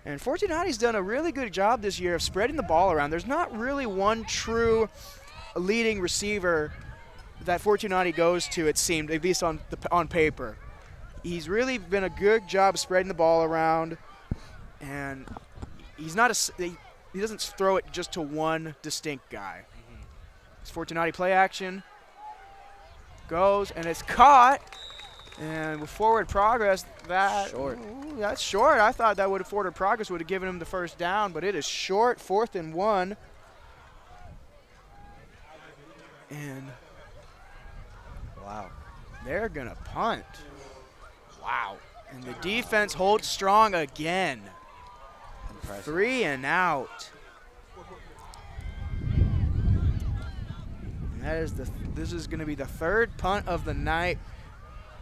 And Fortunati's done a really good job this year of spreading the ball around. There's not really one true leading receiver that Fortunati goes to, it seemed, at least on paper. He's really been a good job spreading the ball around, and he's not he doesn't throw it just to one distinct guy. It's Fortunati play action, goes, and it's caught. And with forward progress, that's short. I thought that forward progress would have given him the first down, but it is short, 4th and 1. And wow, they're gonna punt. Wow. And the defense holds strong again. impressive. 3 3 and out. And This is going to be the third punt of the night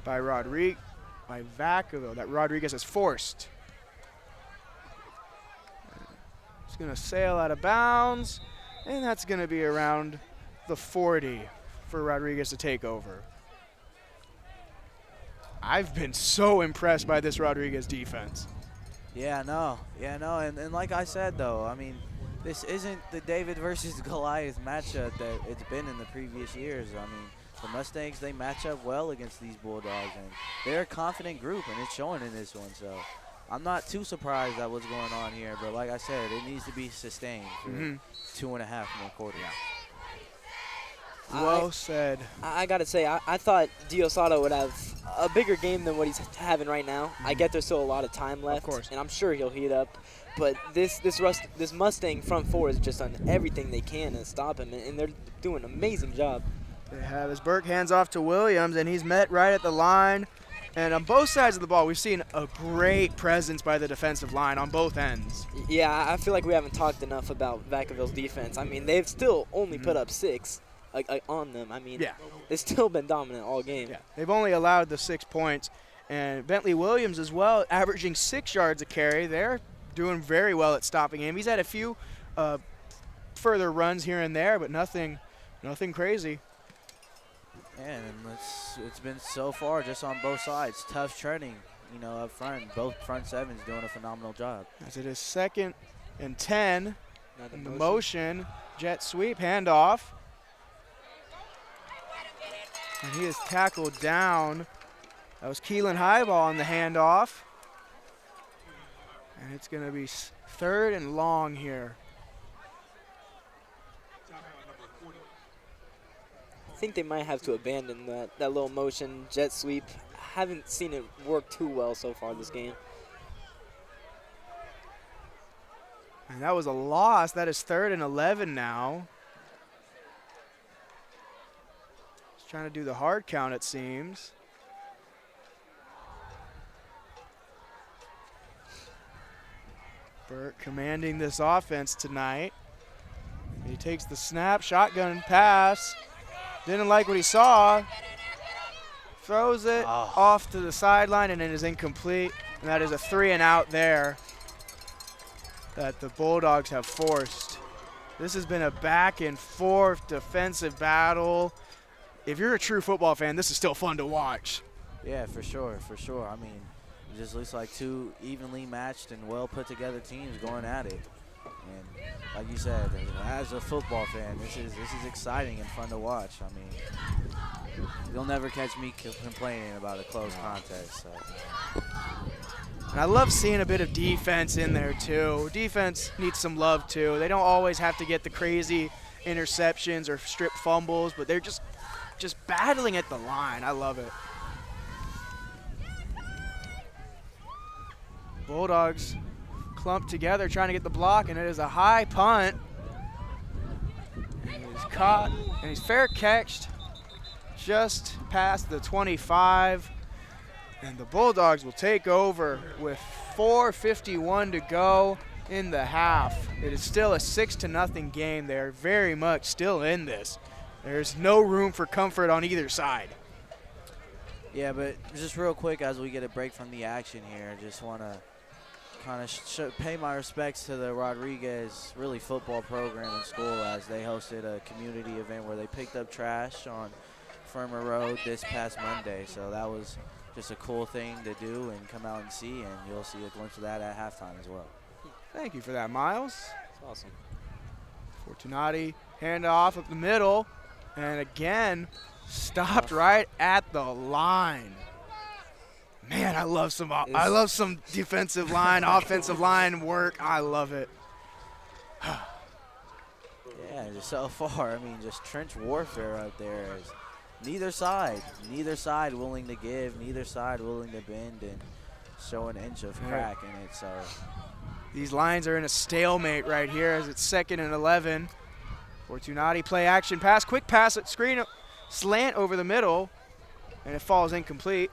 by Vacaville that Rodriguez has forced. It's going to sail out of bounds, and that's going to be around the 40 for Rodriguez to take over. I've been so impressed by this Rodriguez defense. Yeah, no. And like I said, though, I mean, this isn't the David versus Goliath matchup that it's been in the previous years. I mean, the Mustangs, they match up well against these Bulldogs, and they're a confident group, and it's showing in this one. So I'm not too surprised at what's going on here, but like I said, it needs to be sustained for 2.5 more quarters. Well said. I got to say, I thought Diosado would have a bigger game than what he's having right now. I get there's still a lot of time left, and I'm sure he'll heat up. But this Mustang front four has just done everything they can to stop him, and they're doing an amazing job. They have his Burke hands off to Williams, and he's met right at the line. And on both sides of the ball, we've seen a great presence by the defensive line on both ends. Yeah, I feel like we haven't talked enough about Vacaville's defense. I mean, they've still only put up 6 on them. I mean, they've still been dominant all game. Yeah, they've only allowed the 6 points. And Bentley Williams as well, averaging 6 yards a carry. They're doing very well at stopping him. He's had a few further runs here and there, but nothing crazy. And it's been so far just on both sides. Tough treading, up front. Both front sevens doing a phenomenal job. As it is 2nd and 10. In the motion, jet sweep, handoff. And he is tackled down. That was Keelan Highball on the handoff. And it's going to be 3rd and long here. I think they might have to abandon that little motion jet sweep. Haven't seen it work too well so far this game. And that was a loss. That is 3rd and 11 now. Just trying to do the hard count, it seems. Burke commanding this offense tonight. He takes the snap, shotgun pass. Didn't like what he saw. Throws it off to the sideline, and it is incomplete. And that is a 3 and out there that the Bulldogs have forced. This has been a back and forth defensive battle. If you're a true football fan, this is still fun to watch. Yeah, for sure. I mean, it just looks like 2 evenly matched and well put together teams going at it. And like you said, as a football fan, this is exciting and fun to watch. I mean, you'll never catch me complaining about a close contest. So. And I love seeing a bit of defense in there too. Defense needs some love too. They don't always have to get the crazy interceptions or strip fumbles, but they're just battling at the line. I love it. Bulldogs clumped together trying to get the block, and it is a high punt. And he's caught, and he's fair catched just past the 25. And the Bulldogs will take over with 4:51 to go in the half. It is still a 6-0 game. They're very much still in this. There's no room for comfort on either side. Yeah, but just real quick as we get a break from the action here, just want to kind of pay my respects to the Rodriguez really football program in school, as they hosted a community event where they picked up trash on Firmer Road this past Monday. So that was just a cool thing to do and come out and see, and you'll see a glimpse of that at halftime as well. Thank you for that, Miles. That's awesome. Fortunati, handoff up the middle, and again, stopped right at the line. Man, I love some defensive line, offensive line work. I love it. Yeah, just so far, I mean, just trench warfare out there. Neither side willing to give, neither side willing to bend and show an inch of crack in it. So these lines are in a stalemate right here as it's 2nd and 11. Fortunati, play action pass, quick pass at screen, slant over the middle, and it falls incomplete.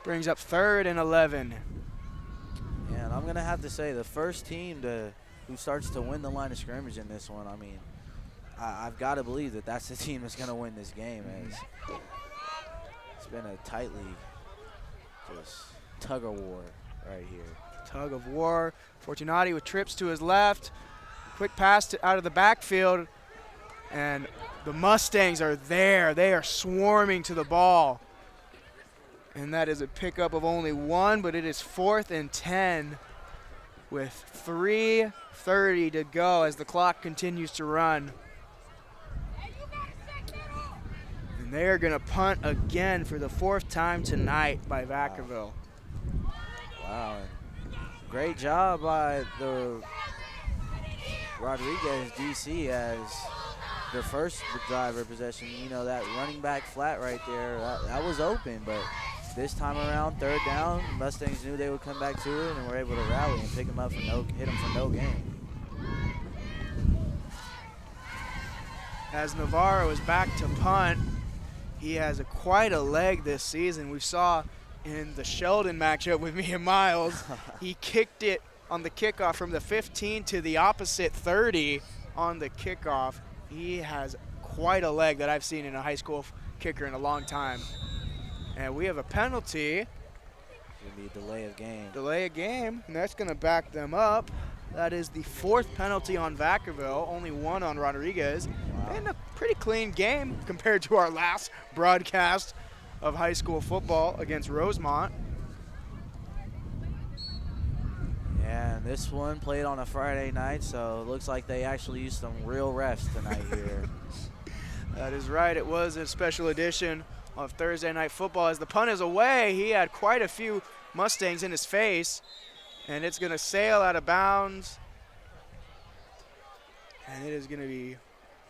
Brings up 3rd and 11. Yeah, and I'm going to have to say the first team to who starts to win the line of scrimmage in this one, I mean, I've got to believe that that's the team that's going to win this game. As it's been a tightly just tug of war right here. Tug of war. Fortunati with trips to his left. Quick pass out of the backfield. And the Mustangs are there. They are swarming to the ball. And that is a pickup of only one, but it is 4th and 10 with 3:30 to go as the clock continues to run. And they are going to punt again for the 4th time tonight by Vacaville. Wow. Great job by the Rodriguez DC as the first driver possession, you know, that running back flat right there, that was open, but this time around, 3rd down, Mustangs knew they would come back to it and were able to rally and pick him up for hit him for no gain. As Navarro is back to punt, he has quite a leg this season. We saw in the Sheldon matchup with me and Miles, he kicked it on the kickoff from the 15 to the opposite 30 on the kickoff. He has quite a leg that I've seen in a high school kicker in a long time. And we have a penalty. It'll be a delay of game. Delay of game, and that's going to back them up. That is the 4th penalty on Vacaville, only 1 on Rodriguez. Wow. And a pretty clean game compared to our last broadcast of high school football against Rosemont. Yeah, and this one played on a Friday night, so it looks like they actually used some real refs tonight here. That is right. It was a special edition of Thursday Night Football. As the punt is away, he had quite a few Mustangs in his face, and it's going to sail out of bounds. And it is going to be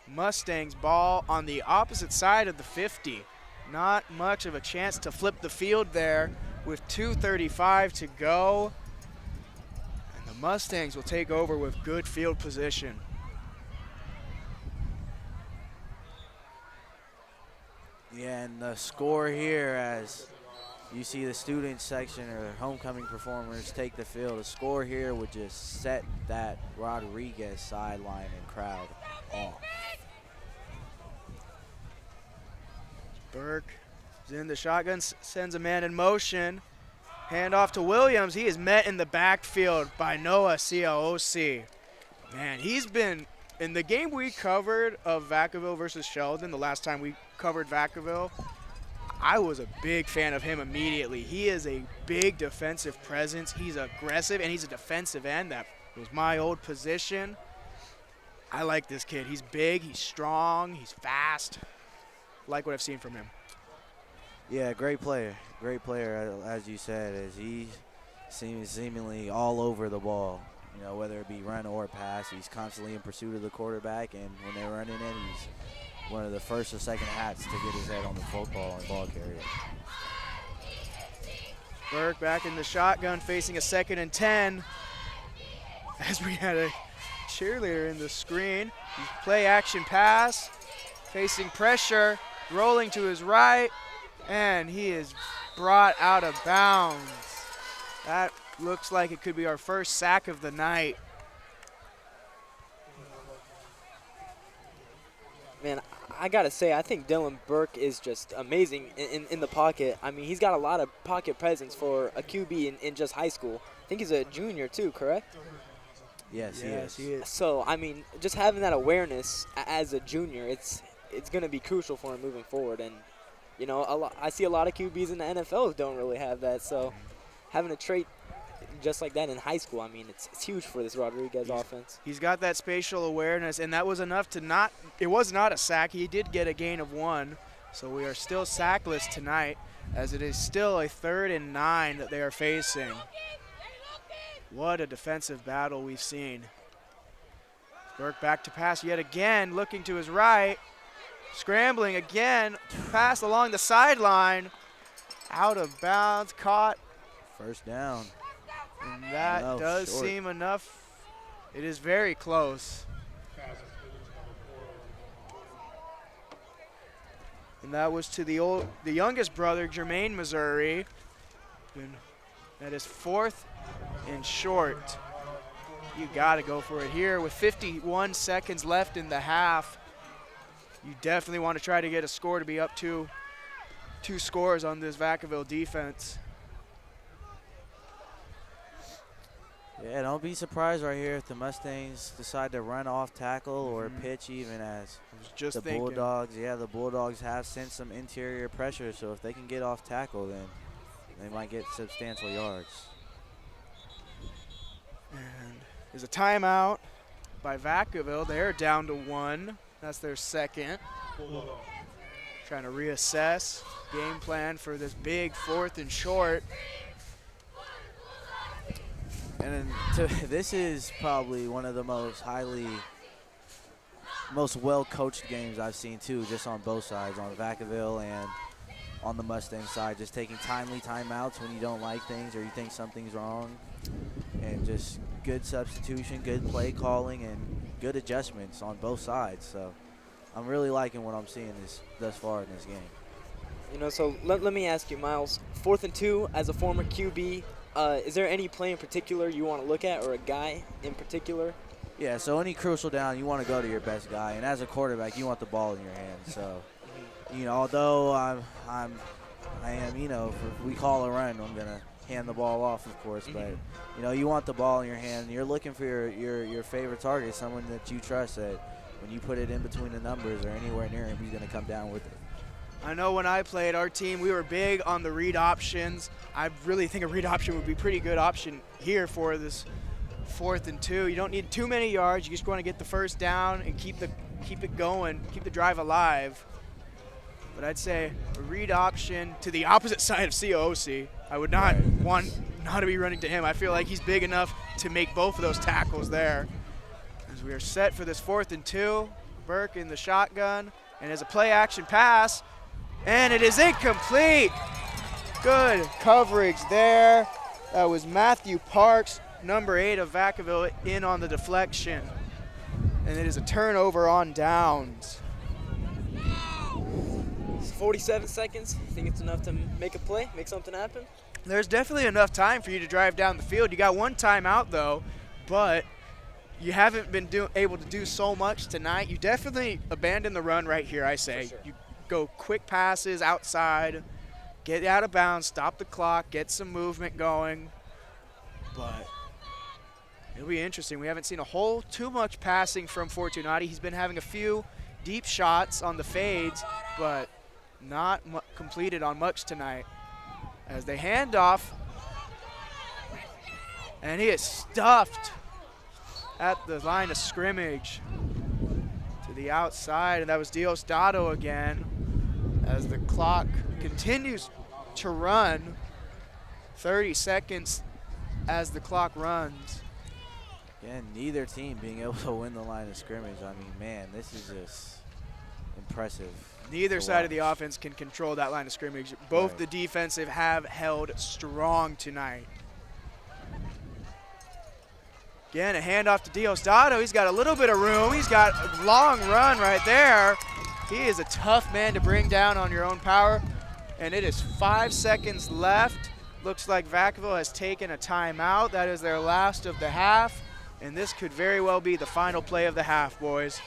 Mustangs ball on the opposite side of the 50. Not much of a chance to flip the field there with 2:35 to go. And the Mustangs will take over with good field position. Yeah, and the score here as you see the student section or homecoming performers take the field, the score here would just set that Rodriguez sideline and crowd off. Burke is in the shotgun, sends a man in motion. Hand off to Williams. He is met in the backfield by Noah CLOC. Man, he's been in the game we covered of Vacaville versus Sheldon, the last time we covered Vacaville, I was a big fan of him immediately. He is a big defensive presence. He's aggressive, and he's a defensive end. That was my old position. I like this kid. He's big, he's strong, he's fast. Like what I've seen from him. Yeah, great player. Great player, as you said, as he seems seemingly all over the ball. You know, whether it be run or pass, he's constantly in pursuit of the quarterback, and when they're running in, he's one of the first or second hats to get his head on the football and ball carrier. Burke back in the shotgun, facing a 2nd and 10. As we had a cheerleader in the screen. Play action pass, facing pressure, rolling to his right, and he is brought out of bounds. That looks like it could be our first sack of the night. Man, I got to say, I think Dylan Burke is just amazing in the pocket. I mean, he's got a lot of pocket presence for a QB in just high school. I think he's a junior too, correct? Yes, he is. So, I mean, just having that awareness as a junior, it's going to be crucial for him moving forward. And, you know, I see a lot of QBs in the NFL who don't really have that. So having a trait just like that in high school, I mean, it's huge for this Rodriguez offense. He's got that spatial awareness, and that was enough to not – it was not a sack. He did get a gain of 1, so we are still sackless tonight, as it is still a 3rd and 9 that they are facing. What a defensive battle we've seen. Burke back to pass yet again, looking to his right, scrambling again, pass along the sideline, out of bounds, caught. First down. And that does seem enough. It is very close. And that was to the youngest brother, Jermaine, Missouri. And that is 4th and short You got to go for it here with 51 seconds left in the half. You definitely want to try to get a score to be up to 2 scores on this Vacaville defense. Yeah, don't be surprised right here if the Mustangs decide to run off tackle or pitch even, as Just the thinking. Bulldogs. Yeah, the Bulldogs have sent some interior pressure, so if they can get off tackle, then they might get substantial yards. And there's a timeout by Vacaville. They're down to 1. That's their second. Trying to reassess game plan for this big 4th and short. And this is probably one of the most well-coached games I've seen too, just on both sides, on Vacaville and on the Mustang side, just taking timely timeouts when you don't like things or you think something's wrong, and just good substitution, good play calling, and good adjustments on both sides. So I'm really liking what I'm seeing thus far in this game. You know, so let me ask you, Miles, 4th and 2 as a former QB, is there any play in particular you want to look at, or a guy in particular? Yeah, so any crucial down, you want to go to your best guy, and as a quarterback, you want the ball in your hands. So, you know, although I am, you know, if we call a run, I'm gonna hand the ball off, of course. But you know, you want the ball in your hand. You're looking for your favorite target, someone that you trust that when you put it in between the numbers or anywhere near him, he's gonna come down with it. I know when I played our team, we were big on the read options. I really think a read option would be a pretty good option here for this 4th and 2. You don't need too many yards. You just want to get the first down and keep it going, keep the drive alive. But I'd say a read option to the opposite side of COC. I would not want not to be running to him. I feel like he's big enough to make both of those tackles there. As we are set for this 4th and 2, Burke in the shotgun, and as a play action pass, and it is incomplete. Good coverage there. That was Matthew Parks, number 8 of Vacaville, in on the deflection. And it is a turnover on downs. 47 seconds. Think it's enough to make a play, make something happen? There's definitely enough time for you to drive down the field. You got 1 timeout though, but you haven't been able to do so much tonight. You definitely abandon the run right here, I say. Sure. You go quick passes outside, get out of bounds, stop the clock, get some movement going. But it'll be interesting. We haven't seen too much passing from Fortunati. He's been having a few deep shots on the fades, but not completed on much tonight. As they hand off, and he is stuffed at the line of scrimmage to the outside, and that was Diosdado again. As the clock continues to run, 30 seconds as the clock runs. Again, neither team being able to win the line of scrimmage. I mean, man, this is just impressive. Neither side of the offense can control that line of scrimmage. Both the defensive have held strong tonight. Again, a handoff to Diosdado. He's got a little bit of room. He's got a long run right there. He is a tough man to bring down on your own power. And it is 5 seconds left. Looks like Vacaville has taken a timeout. That is their last of the half. And this could very well be the final play of the half, boys.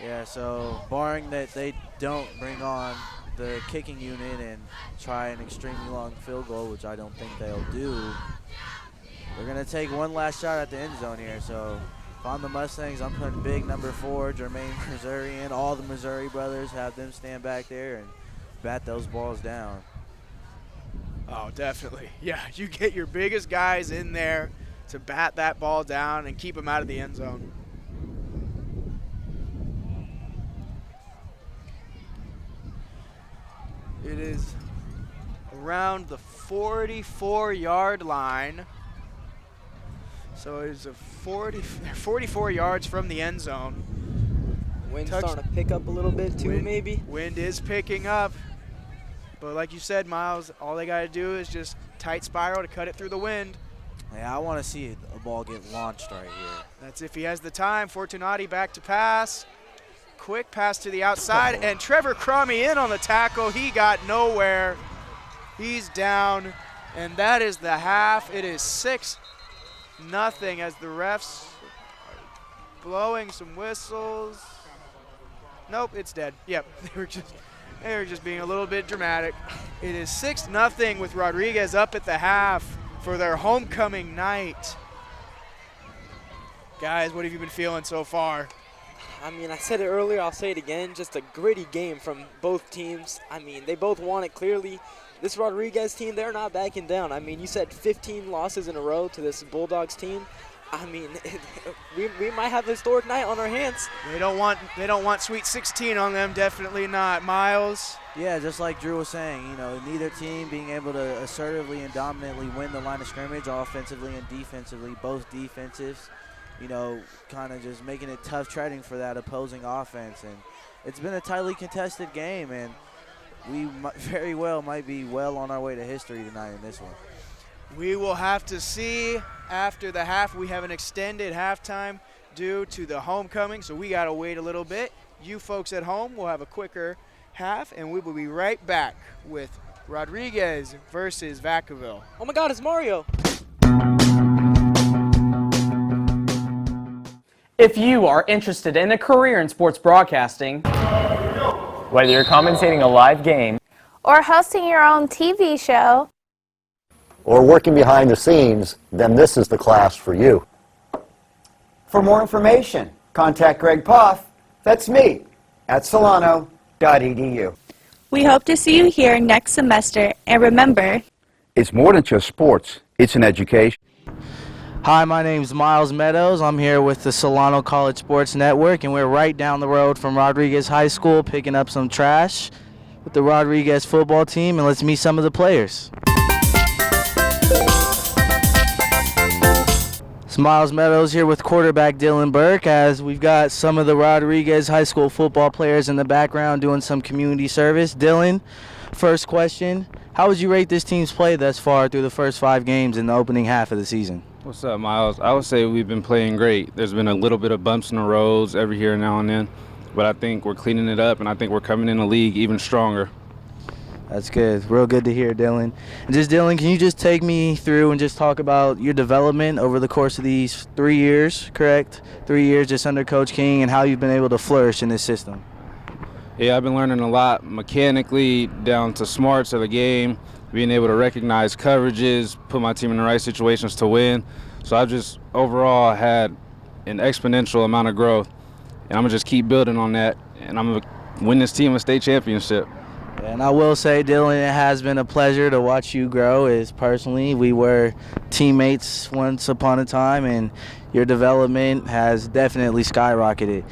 Yeah, so barring that they don't bring on the kicking unit and try an extremely long field goal, which I don't think they'll do, they're going to take one last shot at the end zone here. So if I'm the Mustangs, I'm putting big number 4, Jermaine Missouri in. All the Missouri brothers, have them stand back there and bat those balls down. Oh, definitely. Yeah, you get your biggest guys in there to bat that ball down and keep them out of the end zone. It is around the 44-yard line. So it is 44 yards from the end zone. Wind's starting to pick up a little bit too, maybe. Wind is picking up. But like you said, Miles, all they got to do is just tight spiral to cut it through the wind. Yeah, I want to see a ball get launched right here. That's if he has the time. Fortunati back to pass. Quick pass to the outside, and Trevor Crummy in on the tackle. He got nowhere. He's down, and that is the half. It is 6 nothing as the refs are blowing some whistles. Nope, it's dead. Yep, they were just being a little bit dramatic. It is 6-0 with Rodriguez up at the half for their homecoming night. Guys, what have you been feeling so far? I mean, I said it earlier, I'll say it again, just a gritty game from both teams. I mean, they both won it clearly. This Rodriguez team, they're not backing down. I mean, you said 15 losses in a row to this Bulldogs team. I mean, we might have a historic night on our hands. They don't want Sweet 16 on them, definitely not. Miles? Yeah, just like Drew was saying, you know, neither team being able to assertively and dominantly win the line of scrimmage offensively and defensively, both defensives, you know, kind of just making it tough treading for that opposing offense. And it's been a tightly contested game, and we very well might be well on our way to history tonight in this one. We will have to see after the half. We have an extended halftime due to the homecoming, so we got to wait a little bit. You folks at home will have a quicker half, and we will be right back with Rodriguez versus Vacaville. Oh my God, it's Mario. If you are interested in a career in sports broadcasting, whether you're commentating a live game or hosting your own TV show, or working behind the scenes, then this is the class for you. For more information, contact Greg Poff, that's me, at solano.edu. We hope to see you here next semester, and remember, it's more than just sports, it's an education. Hi, my name's Miles Meadows. I'm here with the Solano College Sports Network, and we're right down the road from Rodriguez High School picking up some trash with the Rodriguez football team, and let's meet some of the players. It's Miles Meadows here with quarterback Dylan Burke, as we've got some of the Rodriguez High School football players in the background doing some community service. Dylan, first question, how would you rate this team's play thus far through the first 5 games in the opening half of the season? What's up, Miles? I would say we've been playing great. There's been a little bit of bumps in the roads every here and now and then, but I think we're cleaning it up, and I think we're coming in the league even stronger. That's good. Real good to hear, Dylan. And just, Dylan, can you just take me through and just talk about your development over the course of these 3 years, correct? 3 years just under Coach King, and how you've been able to flourish in this system. Yeah, I've been learning a lot mechanically down to smarts of the game, being able to recognize coverages, put my team in the right situations to win. So I've just overall had an exponential amount of growth, and I'm going to just keep building on that, and I'm going to win this team a state championship. And I will say, Dylan, it has been a pleasure to watch you grow. As personally, we were teammates once upon a time, and your development has definitely skyrocketed.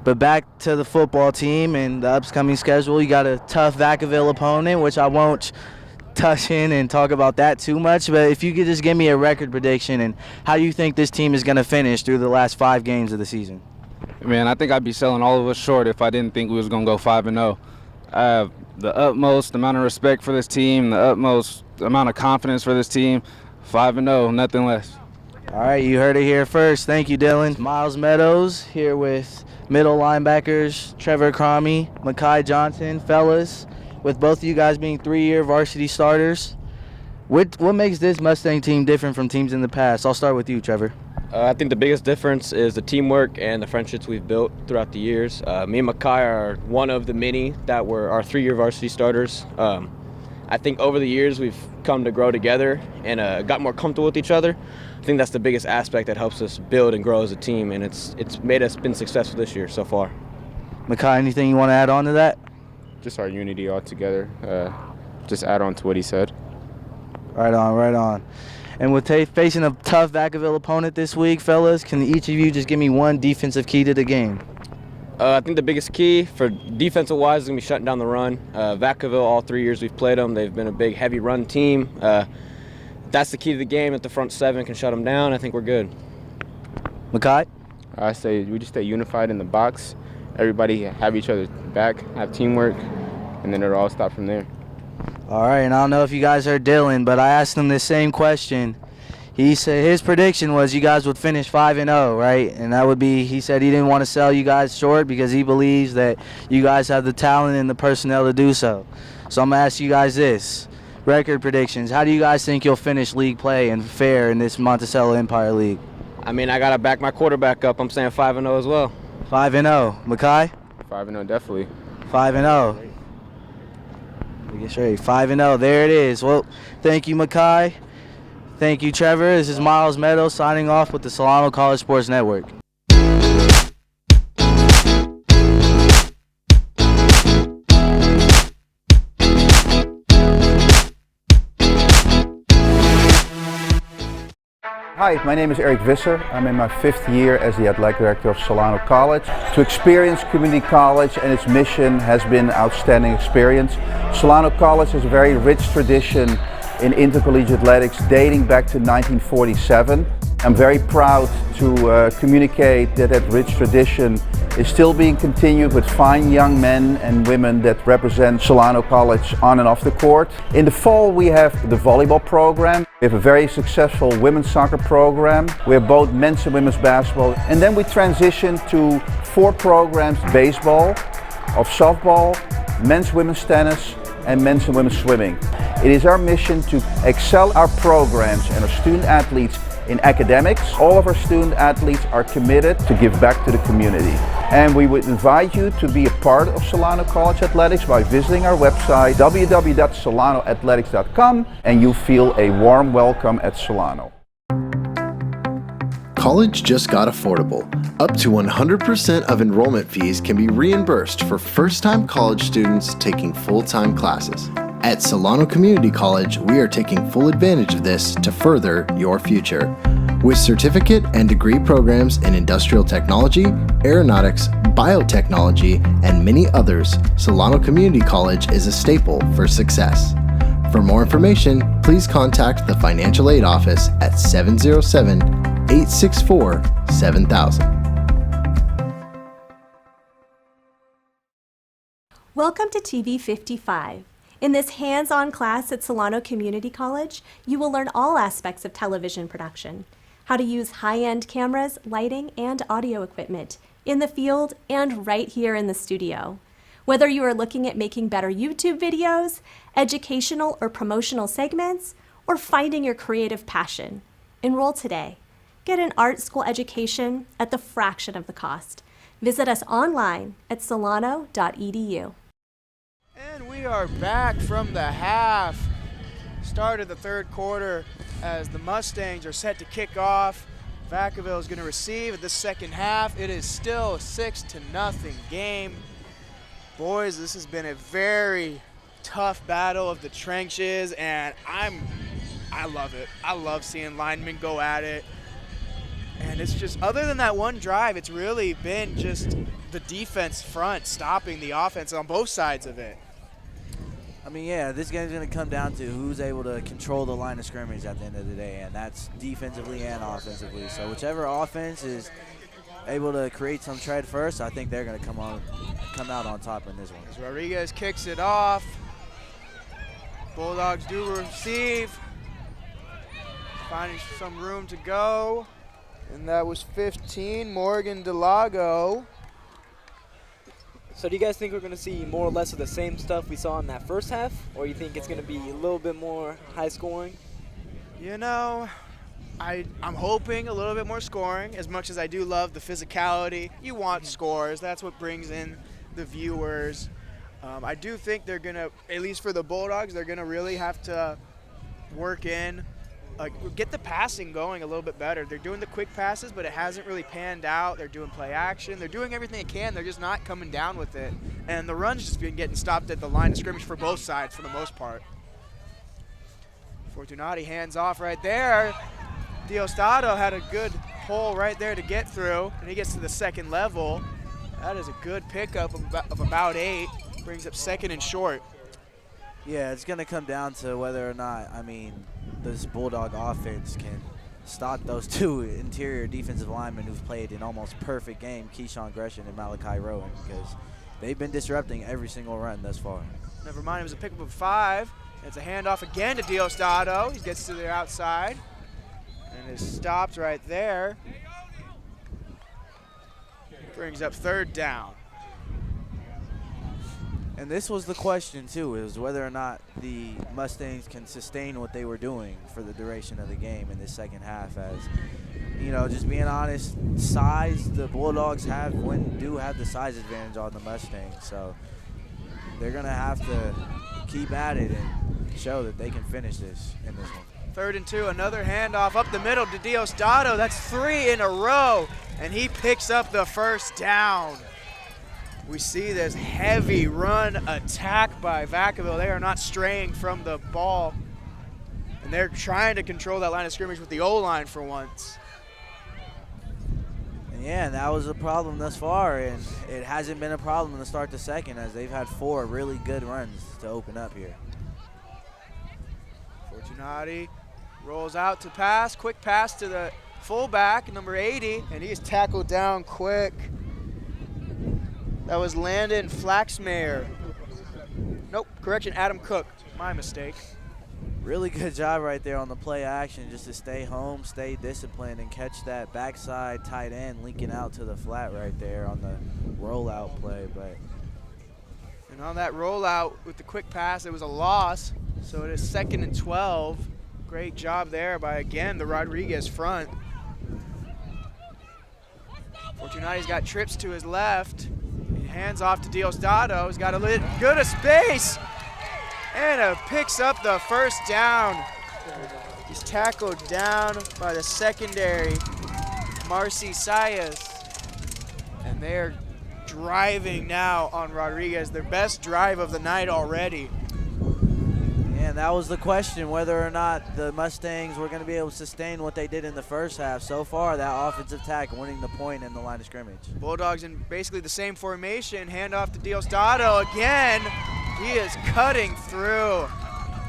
But back to the football team and the upcoming schedule, you got a tough Vacaville opponent, which I won't touch in and talk about that too much. But if you could just give me a record prediction and how you think this team is going to finish through the last 5 games of the season. Man, I think I'd be selling all of us short if I didn't think we was going to go 5-0. I have the utmost amount of respect for this team, the utmost amount of confidence for this team. 5-0, nothing less. All right, you heard it here first. Thank you, Dylan. Miles Meadows here with middle linebackers Trevor Cromie, Makai Johnson. Fellas, with both of you guys being 3-year varsity starters, what makes this Mustang team different from teams in the past? I'll start with you, Trevor. I think the biggest difference is the teamwork and the friendships we've built throughout the years. Me and Makai are one of the many that were our 3-year varsity starters. I think over the years we've come to grow together and got more comfortable with each other. I think that's the biggest aspect that helps us build and grow as a team, and it's made us been successful this year so far. Makai, anything you want to add on to that? Just our unity all together. Just add on to what he said. Right on, right on. And with facing a tough Vacaville opponent this week, fellas, can each of you just give me one defensive key to the game? I think the biggest key for defensive-wise is going to be shutting down the run. Vacaville, all 3 years we've played them, they've been a big, heavy run team. That's the key to the game. If the front 7 can shut them down, I think we're good. Makai? I say we just stay unified in the box. Everybody have each other's back, have teamwork, and then it'll all stop from there. All right, and I don't know if you guys heard Dylan, but I asked him the same question. He said his prediction was you guys would finish 5-0, right? And that would be, he said he didn't want to sell you guys short because he believes that you guys have the talent and the personnel to do so. So I'm going to ask you guys this. Record predictions. How do you guys think you'll finish league play and fare in this Monticello Empire League? I mean, I got to back my quarterback up. I'm saying 5-0 as well. 5-0. Makai? 5-0, definitely. 5-0. Get straight. 5-0. There it is. Well, thank you, Makai. Thank you, Trevor. This is Miles Meadows signing off with the Solano College Sports Network. Hi, my name is Eric Visser. I'm in my 5th year as the athletic director of Solano College. To experience community college and its mission has been an outstanding experience. Solano College has a very rich tradition in intercollegiate athletics dating back to 1947. I'm very proud to communicate that rich tradition is still being continued with fine young men and women that represent Solano College on and off the court. In the fall we have the volleyball program. We have a very successful women's soccer program. We have both men's and women's basketball. And then we transition to 4 programs: baseball, of softball, men's women's tennis, and men's and women's swimming. It is our mission to excel our programs and our student athletes in academics. All of our student athletes are committed to give back to the community. And we would invite you to be a part of Solano College Athletics by visiting our website www.solanoathletics.com, and you feel a warm welcome at Solano. College just got affordable. Up to 100% of enrollment fees can be reimbursed for first-time college students taking full-time classes. At Solano Community College, we are taking full advantage of this to further your future. With certificate and degree programs in industrial technology, aeronautics, biotechnology, and many others, Solano Community College is a staple for success. For more information, please contact the Financial Aid Office at 707-864-7000. Welcome to TV 55. In this hands-on class at Solano Community College, you will learn all aspects of television production, how to use high-end cameras, lighting, and audio equipment in the field and right here in the studio. Whether you are looking at making better YouTube videos, educational or promotional segments, or finding your creative passion, enroll today. Get an art school education at the fraction of the cost. Visit us online at solano.edu. And we are back from the half. Start of the 3rd quarter as the Mustangs are set to kick off. Vacaville is going to receive at the 2nd half. It is still a 6-0 game. Boys, this has been a very tough battle of the trenches, and I love it. I love seeing linemen go at it. And it's just, other than that one drive, it's really been just the defense front stopping the offense on both sides of it. I mean, yeah, this game's going to come down to who's able to control the line of scrimmage at the end of the day, and that's defensively and offensively. So whichever offense is able to create some tread first, I think they're going to come out on top in this one. As Rodriguez kicks it off, Bulldogs do receive, finding some room to go, and that was 15, Morgan Delago. So do you guys think we're going to see more or less of the same stuff we saw in that first half, or you think it's going to be a little bit more high scoring? You know, I'm hoping a little bit more scoring. As much as I do love the physicality, you want scores. That's what brings in the viewers. I do think they're going to, at least for the Bulldogs, they're going to really have to work in, get the passing going a little bit better. They're doing the quick passes, but it hasn't really panned out. They're doing play action. They're doing everything they can. They're just not coming down with it. And the run's just been getting stopped at the line of scrimmage for both sides for the most part. Fortunati hands off right there. Diosdado had a good hole right there to get through, and he gets to the 2nd level. That is a good pickup of about 8. Brings up 2nd and short. Yeah, it's going to come down to whether or not, this Bulldog offense can stop those 2 interior defensive linemen who've played an almost perfect game, Keyshawn Gresham and Malachi Rowan, because they've been disrupting every single run thus far. Never mind, it was a pickup of 5. It's a handoff again to Diosdado. He gets to the outside and is stopped right there. Brings up 3rd down. And this was the question, too, is whether or not the Mustangs can sustain what they were doing for the duration of the game in the second half. As, you know, just being honest, size, the Bulldogs do have the size advantage on the Mustangs. So they're going to have to keep at it and show that they can finish this in this one. 3rd and 2, another handoff up the middle to Diosdado. That's 3 in a row, and he picks up the first down. We see this heavy run attack by Vacaville. They are not straying from the ball, and they're trying to control that line of scrimmage with the O-line for once. And yeah, that was a problem thus far, and it hasn't been a problem to start the second, as they've had 4 really good runs to open up here. Fortunati rolls out to pass, quick pass to the fullback, number 80, and he's tackled down quick. That was Landon Flaxmeyer. Nope, correction, Adam Cook. My mistake. Really good job right there on the play action, just to stay home, stay disciplined, and catch that backside tight end linking out to the flat right there on the rollout play. And on that rollout with the quick pass, it was a loss, so it is 2nd and 12. Great job there by, again, the Rodriguez front. Fortunati's got trips to his left. He hands off to Diosdado. He's got a little good of space. And picks up the first down. He's tackled down by the secondary, Marcy Sayas. And they're driving now on Rodriguez, their best drive of the night already. And that was the question, whether or not the Mustangs were going to be able to sustain what they did in the first half. So far, that offensive tackle winning the point in the line of scrimmage. Bulldogs in basically the same formation. Hand off to Diosdado again. He is cutting through.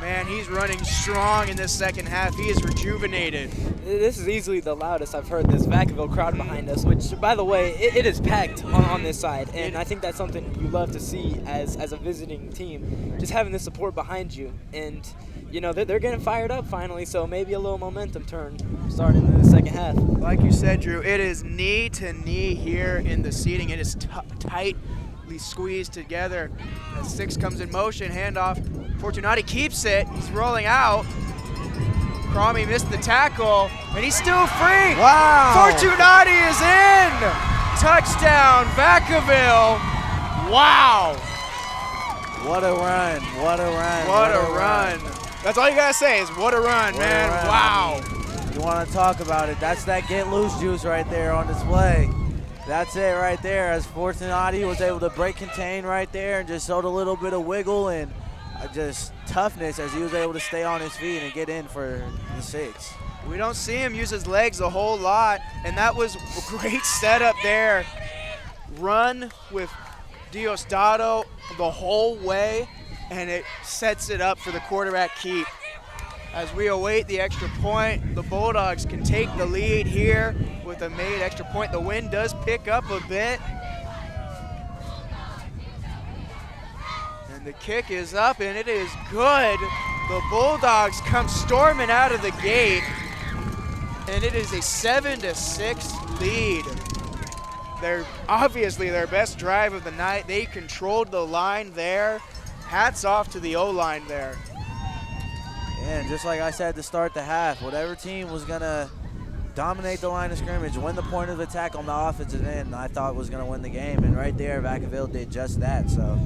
Man, he's running strong in this second half. He is rejuvenated. This is easily the loudest I've heard this Vacaville crowd behind us, which, by the way, it is packed on this side. And I think that's something you love to see as a visiting team, just having the support behind you. And, you know, they're getting fired up finally, so maybe a little momentum turn starting in the second half. Like you said, Drew, it is knee to knee here in the seating. It is tightly squeezed together. As 6 comes in motion, handoff. Fortunati keeps it. He's rolling out. Cromie missed the tackle, and he's still free. Wow. Fortunati is in. Touchdown, Vacaville. Wow. What a run. What a run. What a run. That's all you got to say is what a run, man. Wow. I mean, you want to talk about it. That's that get loose juice right there on display. That's it right there, as Fortunati was able to break contain right there and just showed a little bit of wiggle and just toughness as he was able to stay on his feet and get in for the 6. We don't see him use his legs a whole lot, and that was a great setup there. Run with Diosdado the whole way, and it sets it up for the quarterback keep. As we await the extra point, the Bulldogs can take the lead here with a made extra point. The wind does pick up a bit. And the kick is up, and it is good. The Bulldogs come storming out of the gate, and it is a 7-6 lead. They're obviously their best drive of the night. They controlled the line there. Hats off to the O-line there. And just like I said to start the half, whatever team was going to dominate the line of scrimmage, win the point of attack on the offensive end, I thought was going to win the game. And right there, Vacaville did just that. So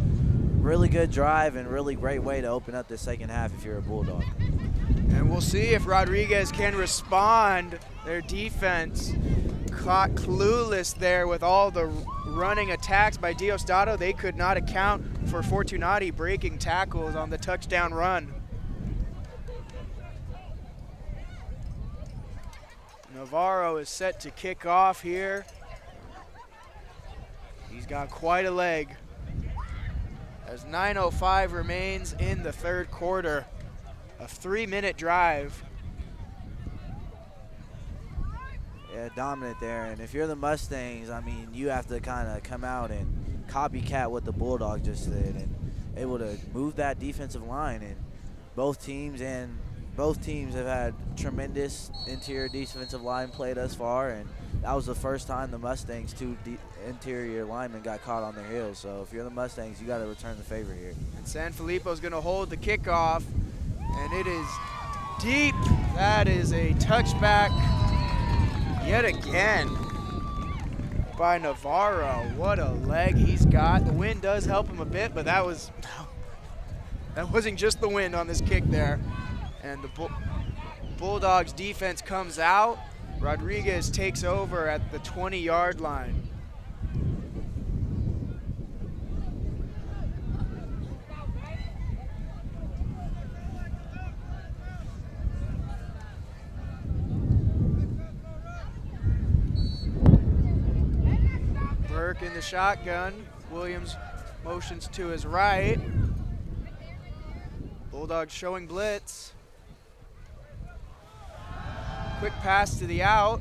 really good drive and really great way to open up the second half if you're a Bulldog. And we'll see if Rodriguez can respond. Their defense caught clueless there with all the running attacks by Diosdado. They could not account for Fortunati breaking tackles on the touchdown run. Navarro is set to kick off here. He's got quite a leg. As 9:05 remains in the third quarter. A 3-minute drive. Yeah, dominant there. And if you're the Mustangs, I mean, you have to kind of come out and copycat what the Bulldogs just did and able to move that defensive line. And both teams have had tremendous interior defensive line play thus far, and that was the first time the Mustangs, two interior linemen, got caught on their heels. So if you're the Mustangs, you got to return the favor here. And Sanfilippo's going to hold the kickoff, and it is deep. That is a touchback yet again by Navarro. What a leg he's got. The wind does help him a bit, but that wasn't just the wind on this kick there. And the Bulldogs defense comes out. Rodriguez takes over at the 20-yard line. Burke in the shotgun. Williams motions to his right. Bulldogs showing blitz. Quick pass to the out.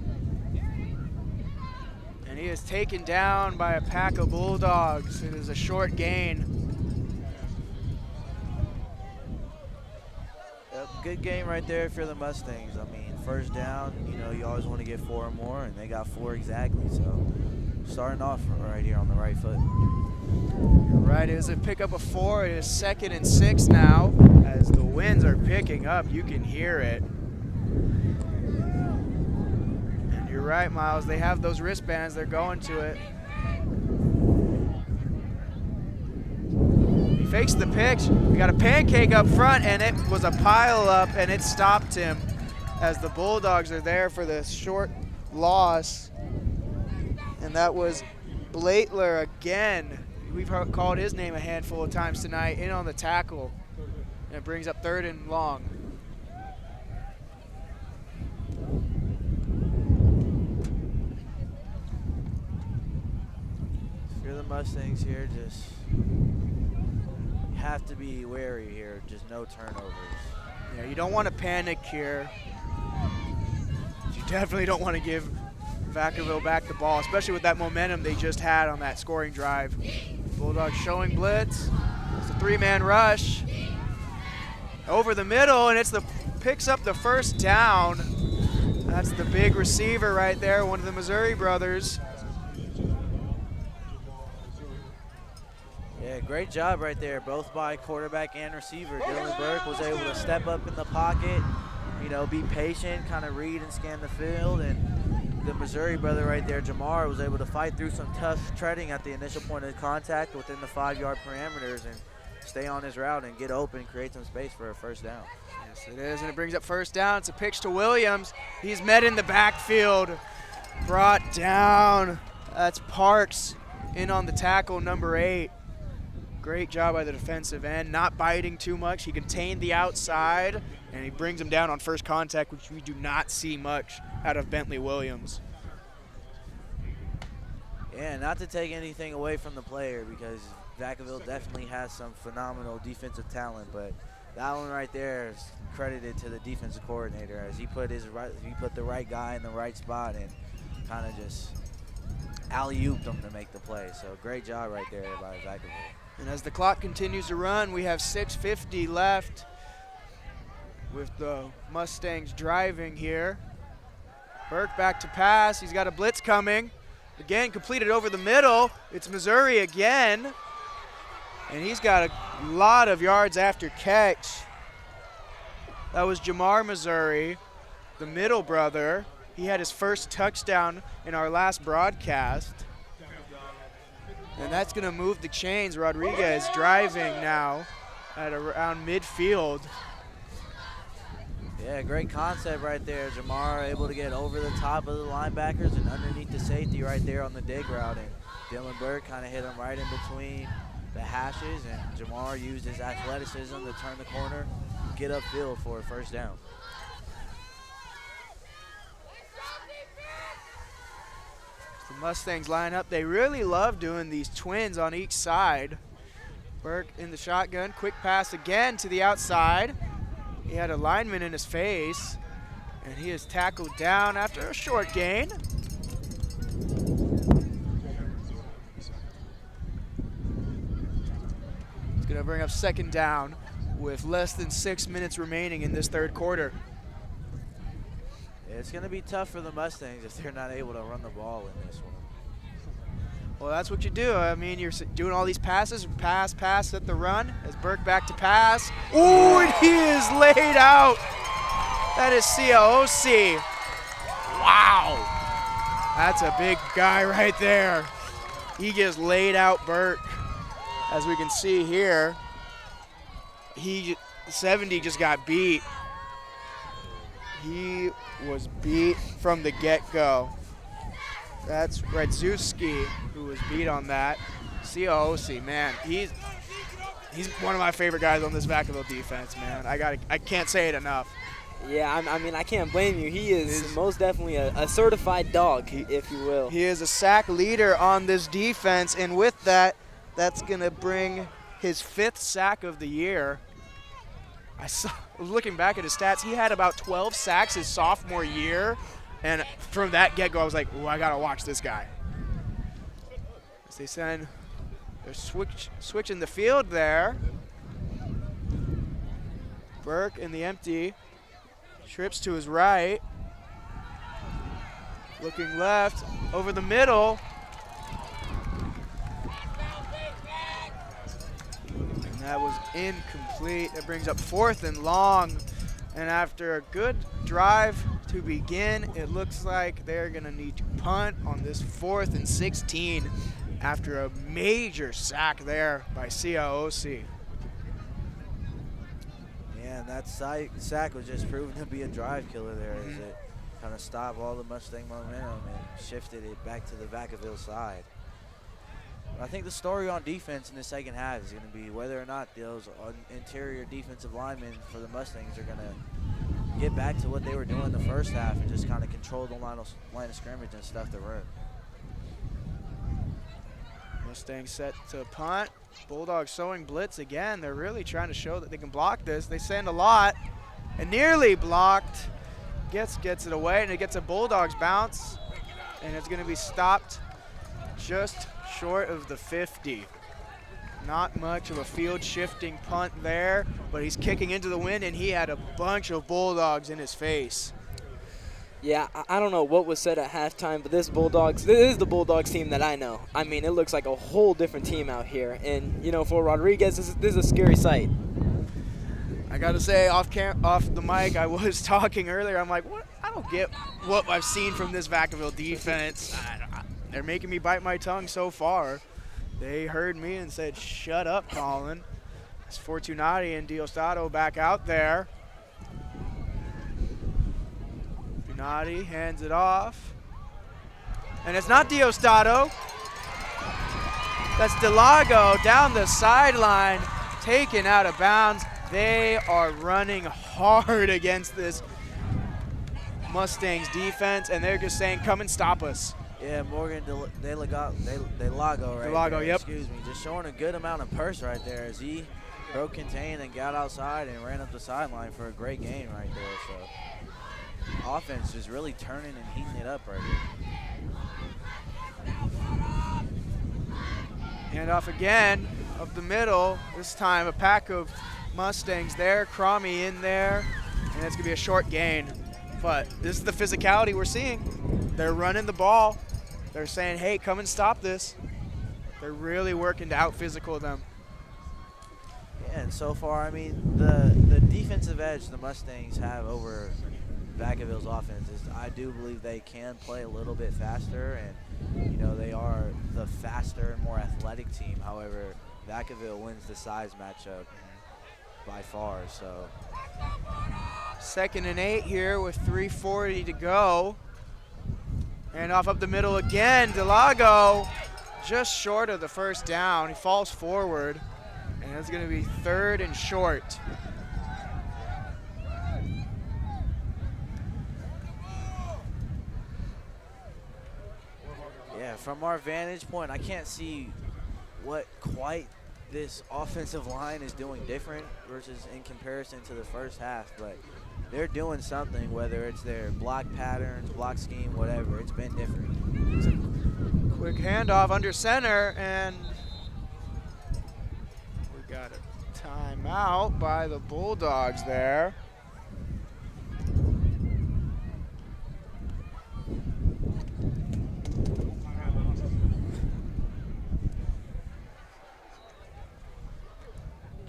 And he is taken down by a pack of Bulldogs. It is a short gain. Good game right there if you're the Mustangs. I mean, first down, you know, you always want to get 4 or more, and they got 4 exactly. So starting off right here on the right foot. You're right, it is a pickup of 4. It is 2nd and 6 now. As the winds are picking up, you can hear it. You're right, Miles. They have those wristbands. They're going to it. He fakes the pitch. We got a pancake up front, and it was a pile up, and it stopped him as the Bulldogs are there for the short loss. And that was Blaitler again. We've called his name a handful of times tonight, in on the tackle. And it brings up 3rd and long. The Mustangs here, just have to be wary here. Just no turnovers. Yeah, you don't want to panic here. You definitely don't want to give Vacaville back the ball, especially with that momentum they just had on that scoring drive. Bulldogs showing blitz. It's a 3-man rush over the middle, and picks up the first down. That's the big receiver right there, one of the Missouri brothers. Yeah, great job right there, both by quarterback and receiver. Dylan Burke was able to step up in the pocket, you know, be patient, kind of read and scan the field, and the Missouri brother right there, Jamar, was able to fight through some tough treading at the initial point of contact within the 5-yard parameters and stay on his route and get open, create some space for a first down. Yes, it is, and it brings up first down. It's a pitch to Williams. He's met in the backfield, brought down. That's Parks in on the tackle, number 8. Great job by the defensive end, not biting too much. He contained the outside, and he brings him down on first contact, which we do not see much out of Bentley Williams. Yeah, not to take anything away from the player, because Vacaville definitely has some phenomenal defensive talent, but that one right there is credited to the defensive coordinator as he put the right guy in the right spot and kind of just alley-ooped him to make the play. So great job right there by Vacaville. And as the clock continues to run, we have 6:50 left with the Mustangs driving here. Burke back to pass. He's got a blitz coming. Again, completed over the middle. It's Missouri again. And he's got a lot of yards after catch. That was Jamar Missouri, the middle brother. He had his first touchdown in our last broadcast. And that's going to move the chains. Rodriguez driving now at around midfield. Yeah, great concept right there. Jamar able to get over the top of the linebackers and underneath the safety right there on the dig route. And Dylan Burke kind of hit him right in between the hashes. And Jamar used his athleticism to turn the corner, get upfield for a first down. The Mustangs line up. They really love doing these twins on each side. Burke in the shotgun. Quick pass again to the outside. He had a lineman in his face, and he is tackled down after a short gain. It's going to bring up second down with less than 6 minutes remaining in this third quarter. It's going to be tough for the Mustangs if they're not able to run the ball in this one. Well, that's what you do. I mean, you're doing all these passes, pass at the run. As Burke back to pass. Ooh, and he is laid out. That is COC. Wow. That's a big guy right there. He gets laid out Burke. As we can see here, 70 just got beat. He was beat from the get-go. That's Redzewski who was beat on that. COC, man, he's one of my favorite guys on this Vacaville defense, man. I can't say it enough. Yeah, I mean, I can't blame you. He is most definitely a certified dog, if you will. He is a sack leader on this defense, and with that, that's going to bring his 5th sack of the year. I was looking back at his stats. He had about 12 sacks his sophomore year, and from that get-go, I was like, "Ooh, I got to watch this guy." As they're switching the field there. Burke in the empty. Trips to his right. Looking left, over the middle. And that was incomplete. It brings up 4th and long. And after a good drive to begin, it looks like they're going to need to punt on this 4th and 16 after a major sack there by COC. Yeah, and that sack was just proven to be a drive killer there as it kind of stopped all the Mustang momentum and shifted it back to the Vacaville side. But I think the story on defense in the second half is going to be whether or not those interior defensive linemen for the Mustangs are going to get back to what they were doing in the first half and just kind of control the line of scrimmage and stuff the run. Mustangs set to punt. Bulldogs showing blitz again. They're really trying to show that they can block this. They send a lot and nearly blocked. Gets it away, and it gets a Bulldogs bounce, and it's going to be stopped just short of the 50. Not much of a field shifting punt there, but he's kicking into the wind, and he had a bunch of Bulldogs in his face. Yeah, I don't know what was said at halftime, but this is the Bulldogs team that I know. I mean, it looks like a whole different team out here. And, you know, for Rodriguez, this is a scary sight. I got to say, off the mic, I was talking earlier. I'm like, what? I don't get what I've seen from this Vacaville defense. They're making me bite my tongue so far. They heard me and said, shut up, Colin. It's Fortunati and Diostato back out there. Fortunati hands it off. And it's not Diostato. That's Delago down the sideline, taken out of bounds. They are running hard against this Mustangs defense, and they're just saying, come and stop us. Yeah, Morgan Delago right Delago, there, yep. Excuse me. Just showing a good amount of purse right there as he broke contain and got outside and ran up the sideline for a great gain right there. So offense is really turning and heating it up right here. Handoff again, up the middle. This time a pack of Mustangs there, Cromie in there, and it's going to be a short gain. But this is the physicality we're seeing. They're running the ball. They're saying, hey, come and stop this. They're really working to out-physical them. Yeah, and so far, I mean, the defensive edge the Mustangs have over Vacaville's offense is I do believe they can play a little bit faster, and, you know, they are the faster and more athletic team. However, Vacaville wins the size matchup by far, so. 2nd and 8 here with 3:40 to go. And off up the middle again, Delago just short of the first down. He falls forward, and it's going to be 3rd and short. Yeah, from our vantage point, I can't see what quite this offensive line is doing different versus in comparison to the first half, but they're doing something, whether it's their block patterns, block scheme, whatever. It's been different. It's a quick handoff under center, and we got a timeout by the Bulldogs there.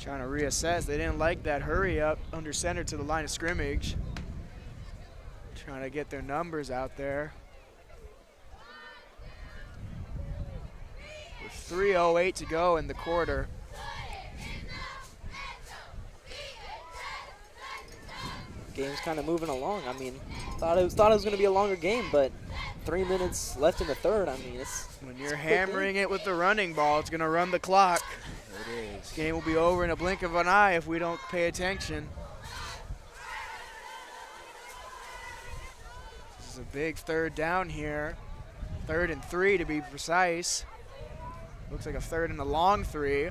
Trying to reassess. They didn't like that hurry up under center to the line of scrimmage. Trying to get their numbers out there. With 3:08 to go in the quarter. Game's kind of moving along. I mean, thought it was going to be a longer game, but 3 minutes left in the third. I mean, it's when you're hammering it with the running ball, it's going to run the clock. It is. This game will be over in a blink of an eye if we don't pay attention. This is a big third down here. 3rd and 3 to be precise. Looks like a 3rd and a long 3.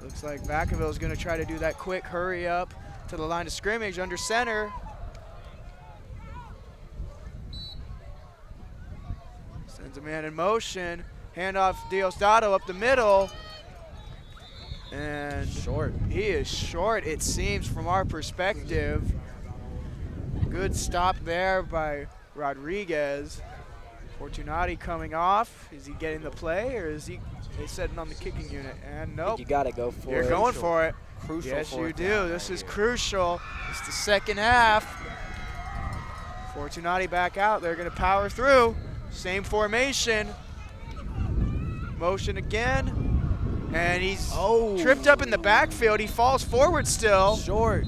Looks like Vacaville is going to try to do that quick hurry up to the line of scrimmage under center. Sends a man in motion. Handoff Diosdado up the middle. And short. He is short, it seems, from our perspective. Good stop there by Rodriguez. Fortunati coming off. Is he getting the play, or is he setting on the kicking unit? And nope. You got to go for it. You're going for it. Crucial. Yes, you do. This is crucial. It's the second half. Fortunati back out. They're going to power through. Same formation. Motion again. And he's tripped up in the backfield. He falls forward still. Short.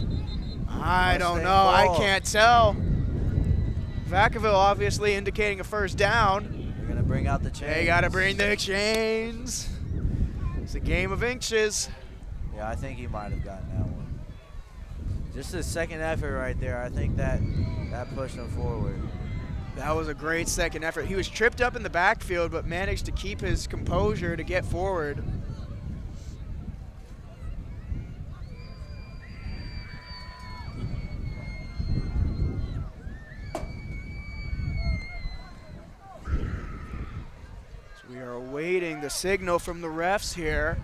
I don't know. I can't tell. Vacaville obviously indicating a first down. They're going to bring out the chains. They got to bring the chains. It's a game of inches. Yeah, I think he might have gotten that one. Just his second effort right there. I think that pushed him forward. That was a great second effort. He was tripped up in the backfield, but managed to keep his composure to get forward. So we are awaiting the signal from the refs here.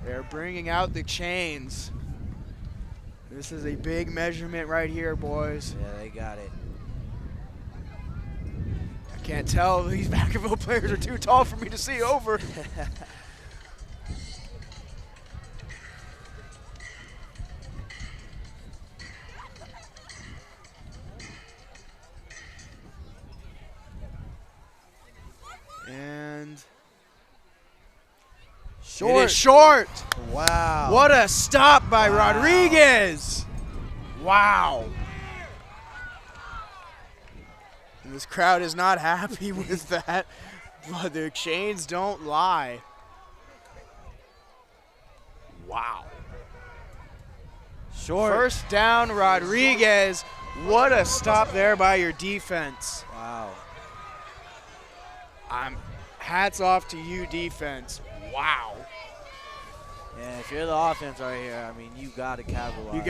They're bringing out the chains. This is a big measurement right here, boys. Yeah, they got it. I can't tell. These Vacaville players are too tall for me to see over. And short. It is short. Wow. What a stop by Rodriguez. Wow. And this crowd is not happy with that, but the chains don't lie. Wow. Short. First down, Rodriguez. What a stop there by your defense. Wow. Hats off to you, defense. Wow. Yeah, if you're the offense right here, I mean, you got to capitalize. You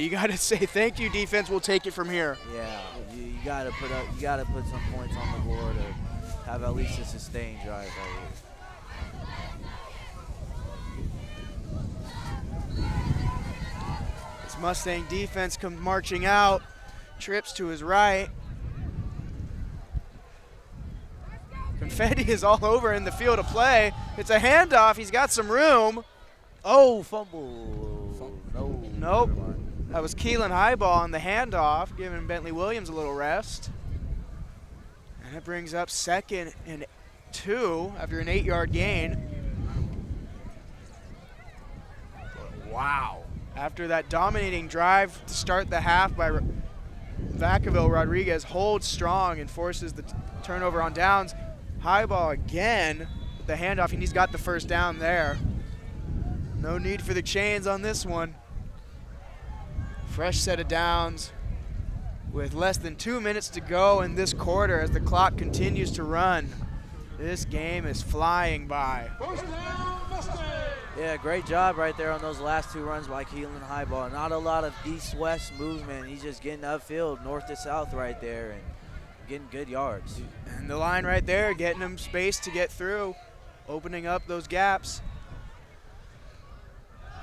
got to say thank you, defense. We'll take it from here. Yeah, you got to put some points on the board or have at least a sustained drive right here. This Mustang defense comes marching out, trips to his right. Confetti is all over in the field of play. It's a handoff. He's got some room. Oh, fumble. No. Nope. That was Keelan Highball on the handoff, giving Bentley Williams a little rest. And it brings up 2nd and 2 after an 8-yard gain. Wow. After that dominating drive to start the half by Vacaville, Rodriguez holds strong and forces the turnover on downs. Highball again with the handoff, and he's got the first down there. No need for the chains on this one. Fresh set of downs with less than 2 minutes to go in this quarter as the clock continues to run. This game is flying by. Yeah, great job right there on those last 2 runs by Keelan Highball. Not a lot of east-west movement. He's just getting upfield, north to south right there, and getting good yards. And the line right there, getting him space to get through, opening up those gaps.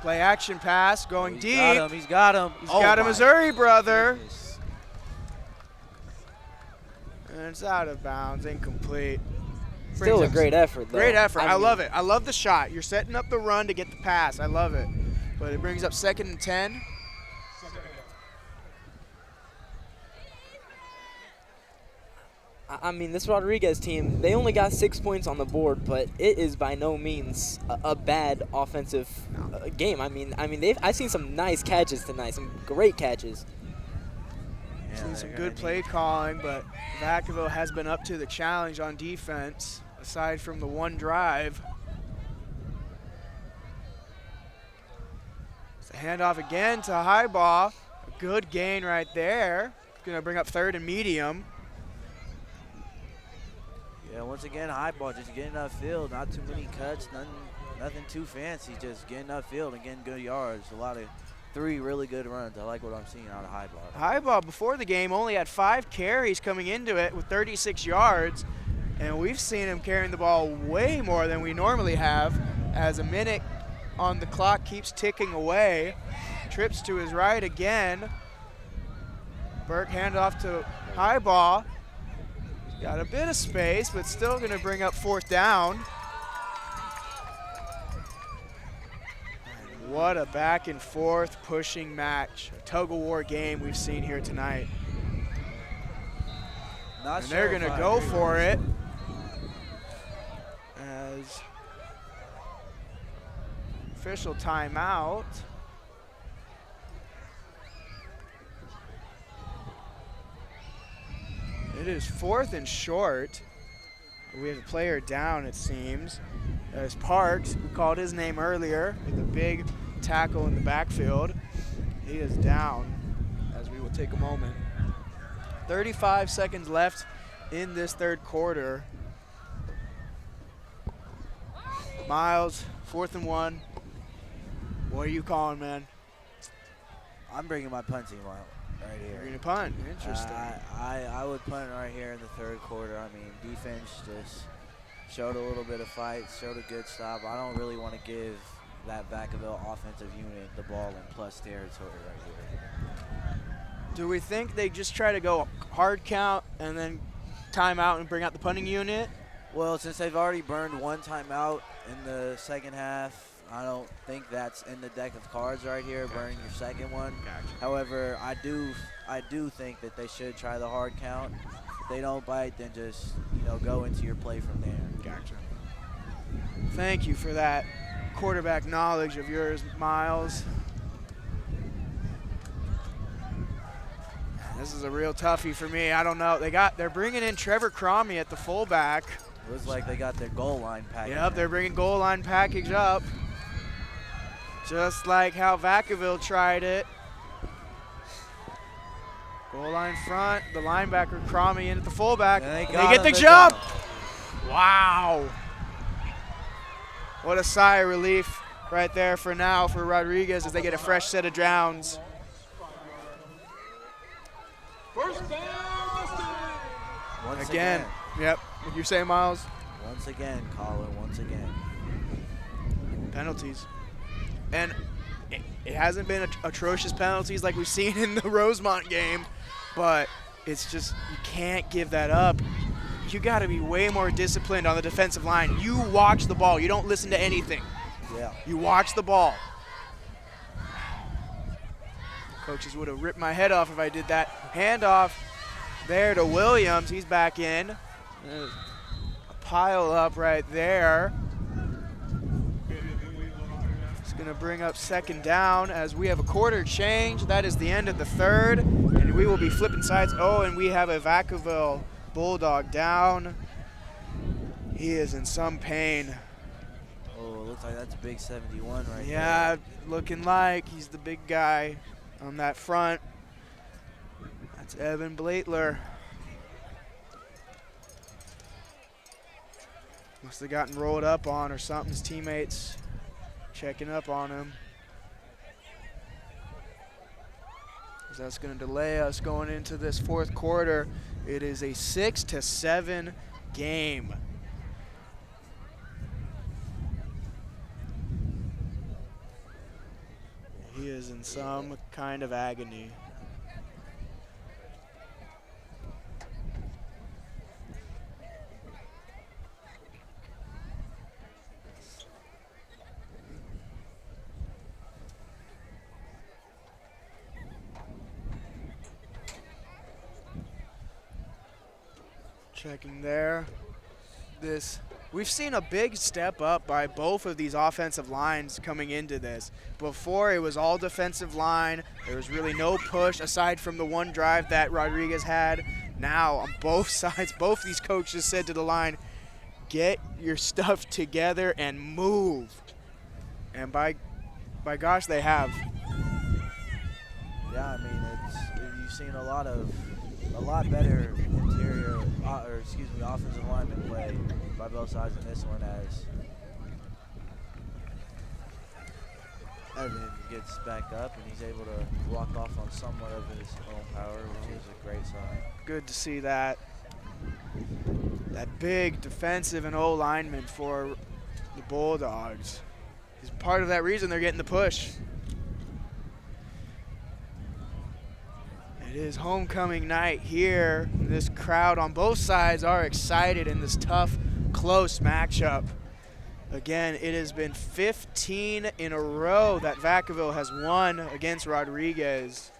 Play action pass, going deep. He's got him. He's got a Missouri brother. Goodness. And it's out of bounds, incomplete. Still a great effort, though. Great effort. I mean, love it. I love the shot. You're setting up the run to get the pass. I love it. But it brings up 2nd and 10. I mean, this Rodriguez team, they only got 6 points on the board, but it is by no means a bad offensive game. I mean, I've seen some nice catches tonight, some great catches. Yeah, seen some good play calling, but Vacaville has been up to the challenge on defense, aside from the one drive. It's a handoff again to Highball. A good gain right there. Going to bring up 3rd and medium. Yeah, once again, Highball just getting upfield. Not too many cuts, nothing too fancy. Just getting upfield and getting good yards. A lot of 3 really good runs. I like what I'm seeing out of Highball. Highball before the game only had 5 carries coming into it with 36 yards. And we've seen him carrying the ball way more than we normally have as a minute on the clock keeps ticking away. Trips to his right again. Burke handoff to Highball. Got a bit of space, but still going to bring up 4th down. And what a back and forth pushing match. A tug-of-war game we've seen here tonight. And they're going to go for it as official timeout. It is 4th and short. We have a player down, it seems. As Parks, we called his name earlier, with a big tackle in the backfield. He is down, as we will take a moment. 35 seconds left in this 3rd quarter. Miles, 4th and 1. What are you calling, man? I'm bringing my punting line right here. You're going to punt. Interesting. I would punt right here in the 3rd quarter. I mean, defense just showed a little bit of fight, showed a good stop. I don't really want to give that Vacaville offensive unit the ball in plus territory right here. Do we think they just try to go hard count and then timeout and bring out the punting unit? Well, since they've already burned 1 timeout in the 2nd half, I don't think that's in the deck of cards right here, burning your 2nd one. However, I do think that they should try the hard count. If they don't bite, then just, go into your play from there. Gotcha. Thank you for that quarterback knowledge of yours, Miles. This is a real toughie for me. I don't know. They're bringing in Trevor Cromie at the fullback. Looks like they got their goal line package. Yep, they're bringing goal line package up. Just like how Vacaville tried it. Goal line front, the linebacker Cromie in at the fullback. They get the jump. Wow. What a sigh of relief right there for now for Rodriguez as they get a fresh set of downs. First down, Once again. Yep. What you say, Miles? Once again, Colin, once again. Penalties. And it hasn't been atrocious penalties like we've seen in the Rosemont game, but it's just, you can't give that up. You got to be way more disciplined on the defensive line. You watch the ball. You don't listen to anything. Yeah. You watch the ball. Coaches would have ripped my head off if I did that. Handoff there to Williams. He's back in. A pile up right there. It's going to bring up 2nd down as we have a quarter change. That is the end of the 3rd, and we will be flipping sides. Oh, and we have a Vacaville Bulldog down. He is in some pain. Oh, it looks like that's a big 71 right there. Yeah, looking like he's the big guy on that front. That's Evan Blaitler. Must have gotten rolled up on or something. His teammates checking up on him. That's going to delay us going into this 4th quarter. It is a 6-7 game. He is in some kind of agony. Checking there. We've seen a big step up by both of these offensive lines coming into this. Before, it was all defensive line. There was really no push aside from the one drive that Rodriguez had. Now, on both sides, both these coaches said to the line, get your stuff together and move. And by gosh, they have. Yeah, I mean, you've seen a lot better interior, offensive lineman play by both sides in this one as Evan gets back up and he's able to walk off on somewhat of his own power, which is a great sign. Good to see that. That big defensive and O lineman for the Bulldogs is part of that reason they're getting the push. It is homecoming night here. This crowd on both sides are excited in this tough, close matchup. Again, it has been 15 in a row that Vacaville has won against Rodriguez.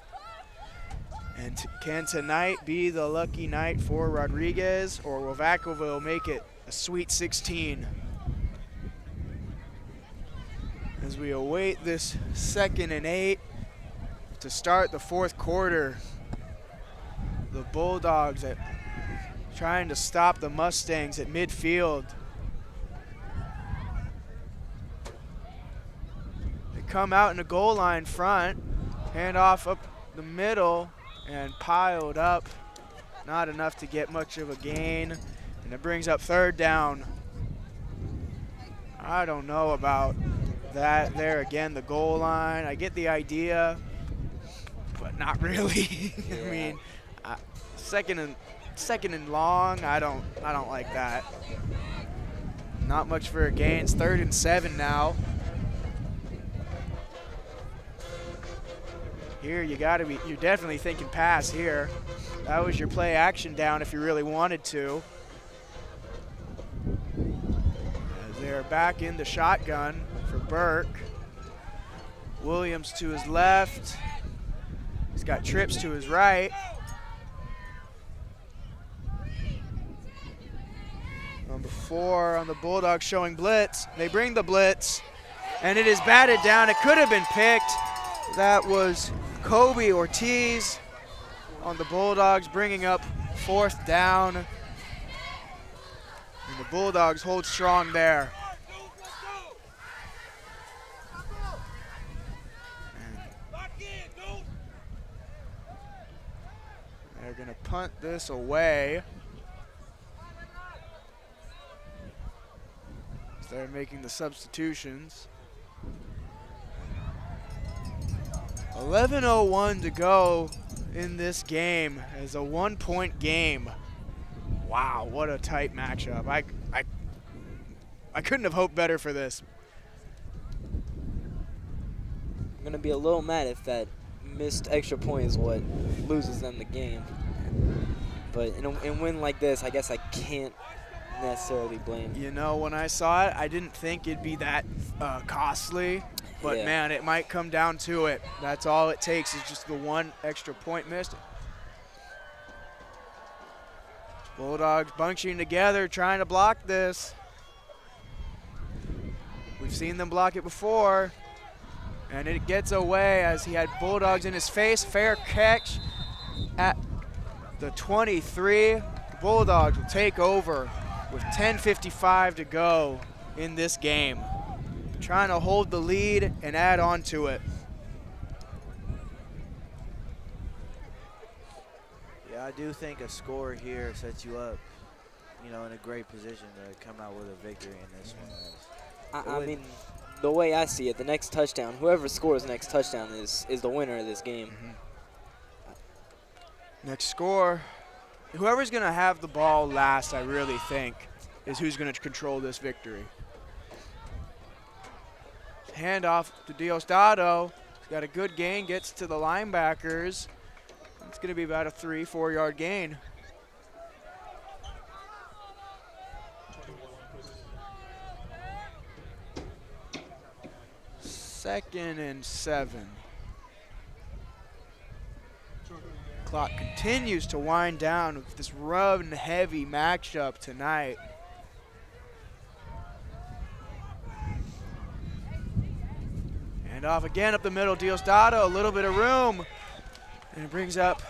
And can tonight be the lucky night for Rodriguez, or will Vacaville make it a Sweet 16? As we await this 2nd and 8 to start the fourth quarter. The Bulldogs trying to stop the Mustangs at midfield. They come out in the goal line front, hand off up the middle, and piled up. Not enough to get much of a gain, and it brings up 3rd down. I don't know about that there again, the goal line. I get the idea, but not really. Yeah. I mean, second and long, I don't like that. Not much for a gain. It's 3rd and 7 now. Here you're definitely thinking pass here. That was your play action down if you really wanted to. As they're back in the shotgun for Burke. Williams to his left. He's got Trips to his right. Number 4 on the Bulldogs showing blitz. They bring the blitz, and it is batted down. It could have been picked. That was Kobe Ortiz on the Bulldogs, bringing up 4th down. And the Bulldogs hold strong there. And they're going to punt this away. They're making the substitutions. 11:01 to go in this game as a 1-point game. Wow, what a tight matchup. I couldn't have hoped better for this. I'm going to be a little mad if that missed extra point is what loses them the game. But in a win like this, I guess I can't necessarily blame. You know, when I saw it, I didn't think it'd be that costly. But, yeah, man, it might come down to it. That's all it takes is just the one extra point missed. Bulldogs bunching together, trying to block this. We've seen them block it before. And it gets away as he had Bulldogs in his face. Fair catch at the 23. The Bulldogs will take over with 10:55 to go in this game. Trying to hold the lead and add on to it. Yeah, I do think a score here sets you up, in a great position to come out with a victory in this one. I mean, the way I see it, the next touchdown, whoever scores the next touchdown is the winner of this game. Next score, whoever's going to have the ball last, I really think, is who's going to control this victory. Handoff to Diosdado. He's got a good gain, gets to the linebackers. It's going to be about a 3-4 yard gain. Second and 7. clock continues to wind down with this run-heavy matchup tonight. And off again up the middle, Diosdado, a little bit of room. And it brings up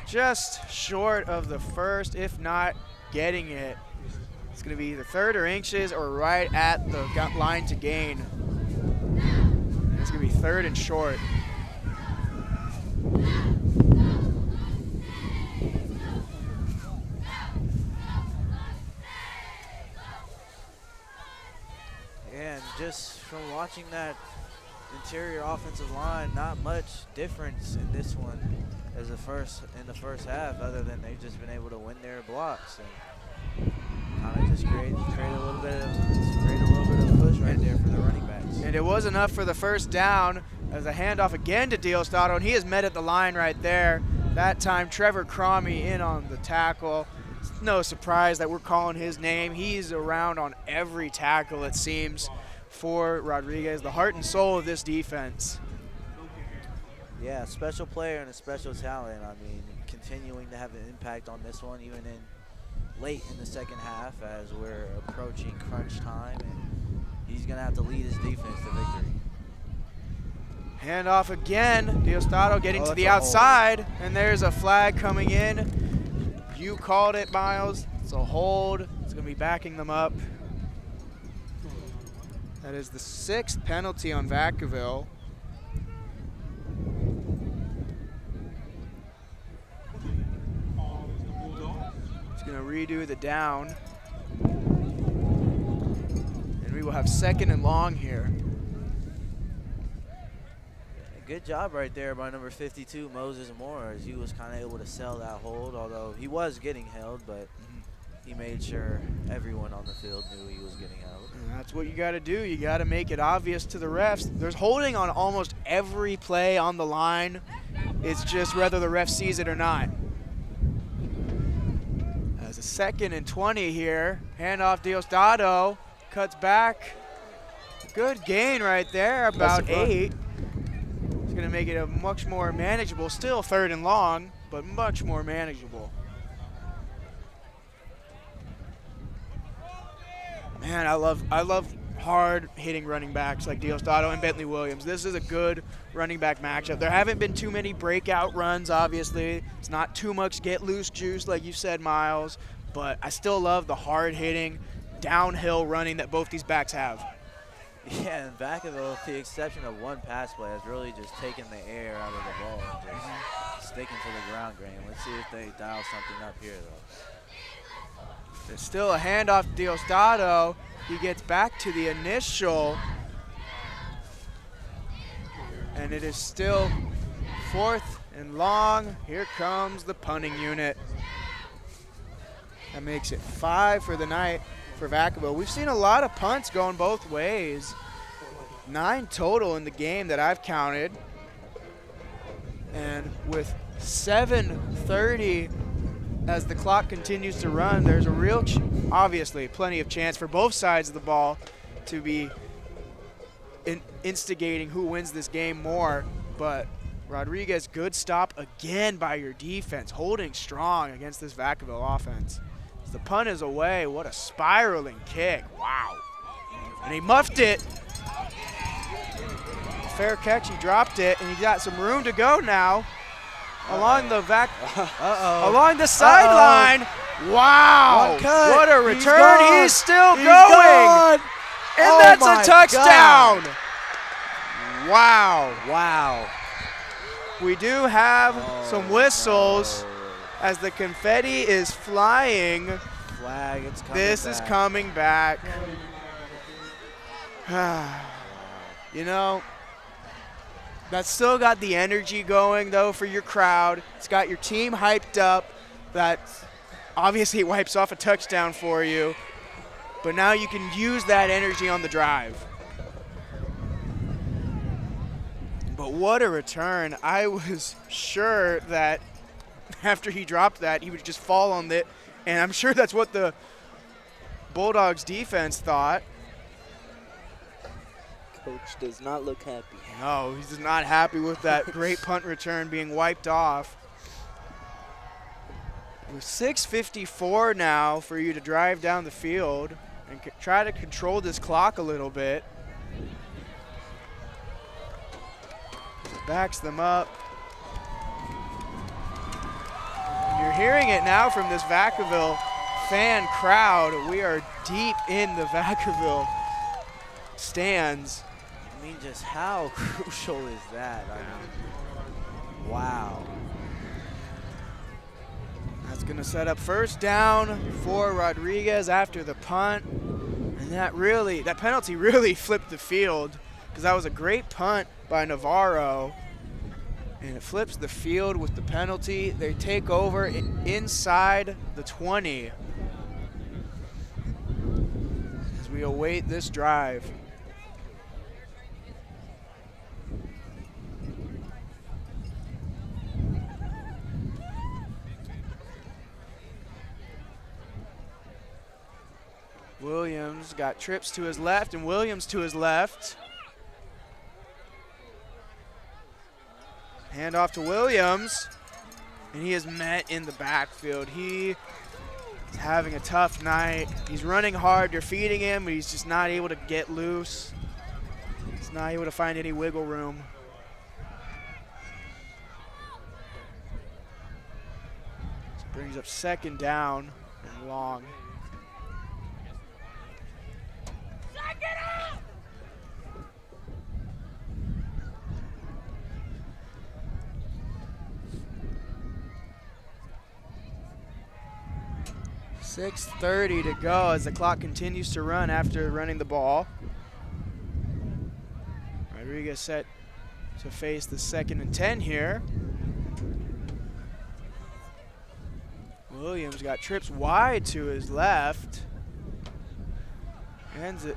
just short of the first, if not getting it. It's going to be either third or inches or right at the line to gain. And it's going to be third and short. And just from watching that interior offensive line, not much difference in this one as in the first half, other than they've just been able to win their blocks and kind of just create a little bit of push right there for the running backs. And it was enough for the first down as a handoff again to Diosdado, and he is met at the line right there. That time Trevor Cromie in on the tackle. It's no surprise that we're calling his name. He's around on every tackle, it seems, for Rodriguez, the heart and soul of this defense. Yeah, special player and a special talent. I mean, continuing to have an impact on this one, even in late in the second half as we're approaching crunch time, and he's going to have to lead his defense to victory. Handoff again. Diosdado getting to the outside, and there's a flag coming in. You called it, Miles. It's a hold. It's going to be backing them up. That is the 6th penalty on Vacaville. He's going to redo the down. And we will have 2nd and long here. Good job right there by number 52, Moses Moore, as he was kind of able to sell that hold, although he was getting held, but he made sure everyone on the field knew he was getting held. And that's what you got to do. You got to make it obvious to the refs. There's holding on almost every play on the line. It's just whether the ref sees it or not. As a 2nd and 20 here, handoff Diosdado, cuts back. Good gain right there, about 8. It's going to make it a much more manageable, still 3rd and long, but much more manageable. Man, I love hard-hitting running backs like Diosdado and Bentley Williams. This is a good running back matchup. There haven't been too many breakout runs, obviously. It's not too much get-loose juice, like you said, Miles, but I still love the hard-hitting, downhill running that both these backs have. Yeah, and Vacaville, with the exception of one pass play, has really just taken the air out of the ball and just sticking to the ground game. Let's see if they dial something up here, though. There's still a handoff to Diosdado. He gets back to the initial. And it is still 4th and long. Here comes the punting unit. That makes it 5 for the night for Vacaville. We've seen a lot of punts going both ways. 9 total in the game that I've counted. And with 7:30 as the clock continues to run, there's a real, obviously, plenty of chance for both sides of the ball to be instigating who wins this game more. But Rodriguez, good stop again by your defense, holding strong against this Vacaville offense. As the punt is away, what a spiraling kick, wow. And he muffed it. Fair catch, he dropped it, and he got some room to go now. Along the along the sideline. Wow! What a return! He's still going, gone. And that's a touchdown! God. Wow! Wow! We do have some whistles as the confetti is flying. Flag, it's coming This back. is coming back. You know, that's still got the energy going, though, for your crowd. It's got your team hyped up. That obviously wipes off a touchdown for you. But now you can use that energy on the drive. But what a return. I was sure that after he dropped that, he would just fall on it. And I'm sure that's what the Bulldogs defense thought. Coach does not look happy. No, he's not happy with that great punt return being wiped off. With 6:54 now for you to drive down the field and try to control this clock a little bit. Backs them up. And you're hearing it now from this Vacaville fan crowd. We are deep in the Vacaville stands. I mean, just how crucial is that? I mean, wow. That's going to set up first down for Rodriguez after the punt. And that penalty really flipped the field, because that was a great punt by Navarro. And it flips the field with the penalty. They take over inside the 20 as we await this drive. Williams got trips to his left and Williams to his left. Hand off to Williams, and he is met in the backfield. He is having a tough night. He's running hard, they're feeding him, but he's just not able to get loose. He's not able to find any wiggle room. This brings up second down and long. .6:30 to go as the clock continues to run after running the ball. Rodriguez set to face the 2nd and 10 here. Williams got trips wide to his left. Ends it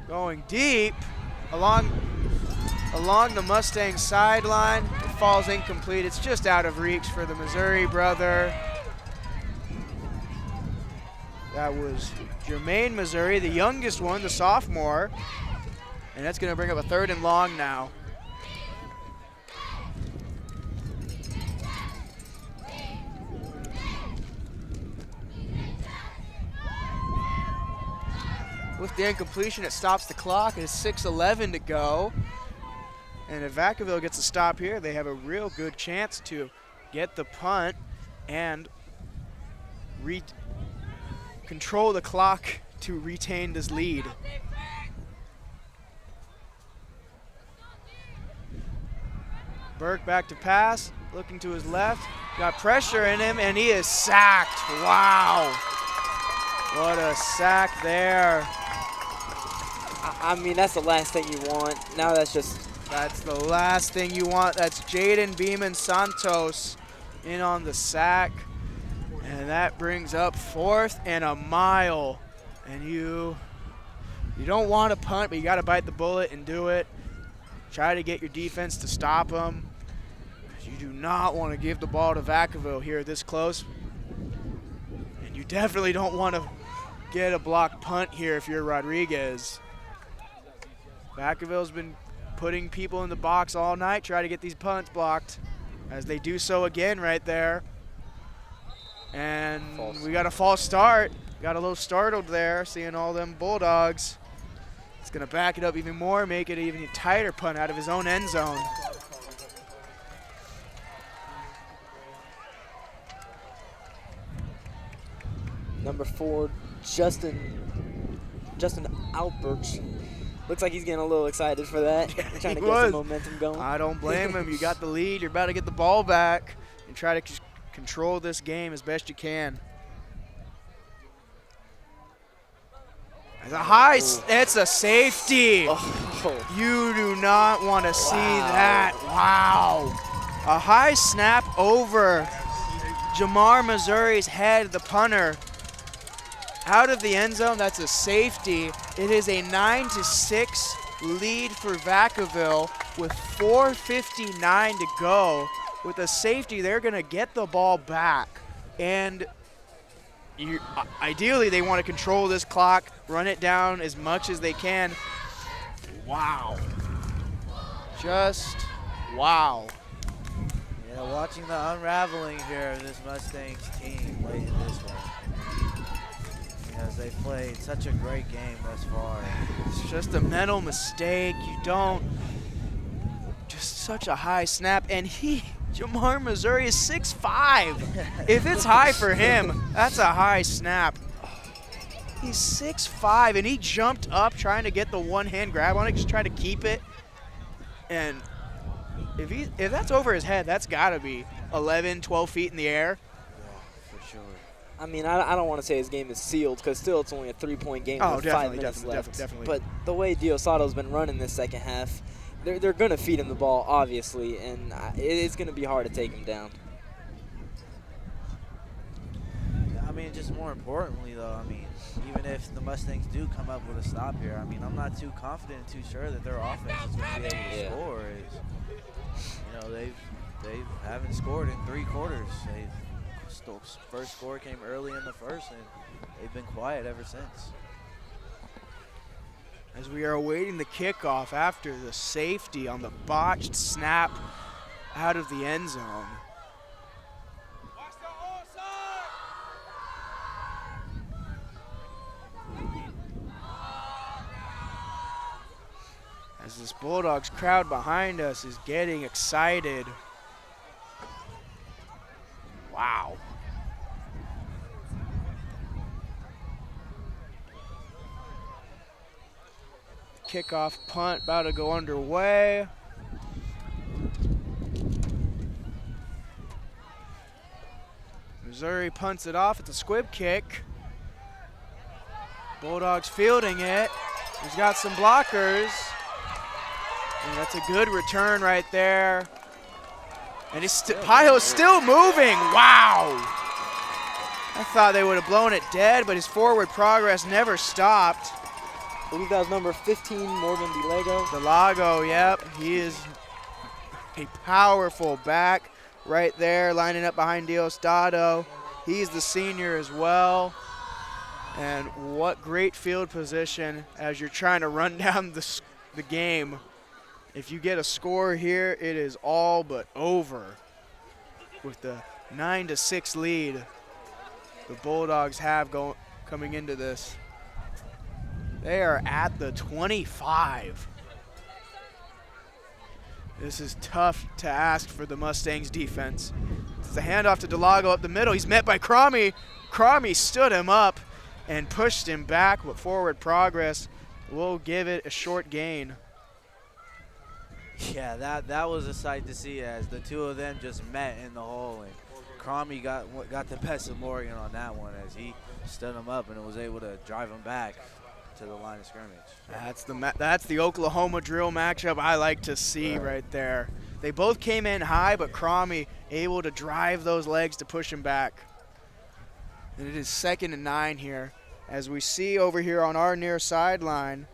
going deep along the Mustang sideline. It falls incomplete. It's just out of reach for the Missouri brother. That was Jermaine Missouri, the youngest one, the sophomore. And that's going to bring up a 3rd and long now. With the incompletion, it stops the clock. It's 6:11 to go. And if Vacaville gets a stop here, they have a real good chance to get the punt and control the clock to retain this lead. Burke back to pass, looking to his left, got pressure in him, and he is sacked. Wow, what a sack there. I mean, that's the last thing you want. Now that's the last thing you want. That's Jaden Beeman Santos in on the sack. And that brings up 4th and a mile. And you don't want to punt, but you got to bite the bullet and do it. Try to get your defense to stop them. You do not want to give the ball to Vacaville here this close. And you definitely don't want to get a blocked punt here if you're Rodriguez. Vacaville's been putting people in the box all night, try to get these punts blocked, as they do so again right there. And we got a false start. Got a little startled there, seeing all them Bulldogs. It's going to back it up even more, make it an even tighter punt out of his own end zone. Number 4, Justin Albert. Looks like he's getting a little excited for that. Yeah, trying to get some momentum going. I don't blame him. You got the lead. You're about to get the ball back and try to control this game as best you can. It's a safety. Oh. You do not want to see that. Wow. A high snap over Jamar Missouri's head, the punter. Out of the end zone, that's a safety. It is a 9-6 lead for Vacaville with 4:59 to go. With a safety, they're going to get the ball back. And ideally, they want to control this clock, run it down as much as they can. Wow. Just wow. Yeah, watching the unraveling here of this Mustangs team late in this one. Because they played such a great game thus far. It's just a mental mistake. You don't. Just such a high snap. And Jamar Missouri is 6'5". If it's high for him, that's a high snap. He's 6'5", and he jumped up trying to get the one-hand grab on it, just trying to keep it. And if that's over his head, that's got to be 11, 12 feet in the air. Yeah, for sure. I mean, I don't want to say his game is sealed because still it's only a 3-point game with 5 minutes left. Definitely. But the way Diosato's been running this second half, they're going to feed him the ball, obviously, and it's going to be hard to take him down. I mean, just more importantly, though, I mean, even if the Mustangs do come up with a stop here, I mean, I'm not too confident, too sure that their offense is going to be able to score. You know, they haven't scored in 3 quarters. First score came early in the first, and they've been quiet ever since. As we are awaiting the kickoff after the safety on the botched snap out of the end zone. As this Bulldogs crowd behind us is getting excited. Wow. Kickoff punt about to go underway. Missouri punts it off. It's a squib kick. Bulldogs fielding it. He's got some blockers. And that's a good return right there. And Pio's still moving. Wow. I thought they would have blown it dead, but his forward progress never stopped. I believe that was number 15, Morgan DeLago. DeLago, yep. He is a powerful back right there, lining up behind Diostato. He's the senior as well. And what great field position as you're trying to run down the game. If you get a score here, it is all but over. With the 9-6 lead the Bulldogs have coming into this. They are at the 25. This is tough to ask for the Mustangs defense. It's a handoff to DeLago up the middle. He's met by Cromie. Cromie stood him up and pushed him back, but forward progress will give it a short gain. Yeah, that was a sight to see as the two of them just met in the hole, and Cromie got the best of Morgan on that one as he stood him up and was able to drive him back to the line of scrimmage. That's the Oklahoma drill matchup I like to see right there. They both came in high, but Cromie able to drive those legs to push him back. And it is 2nd and 9 here. As we see over here on our near sideline,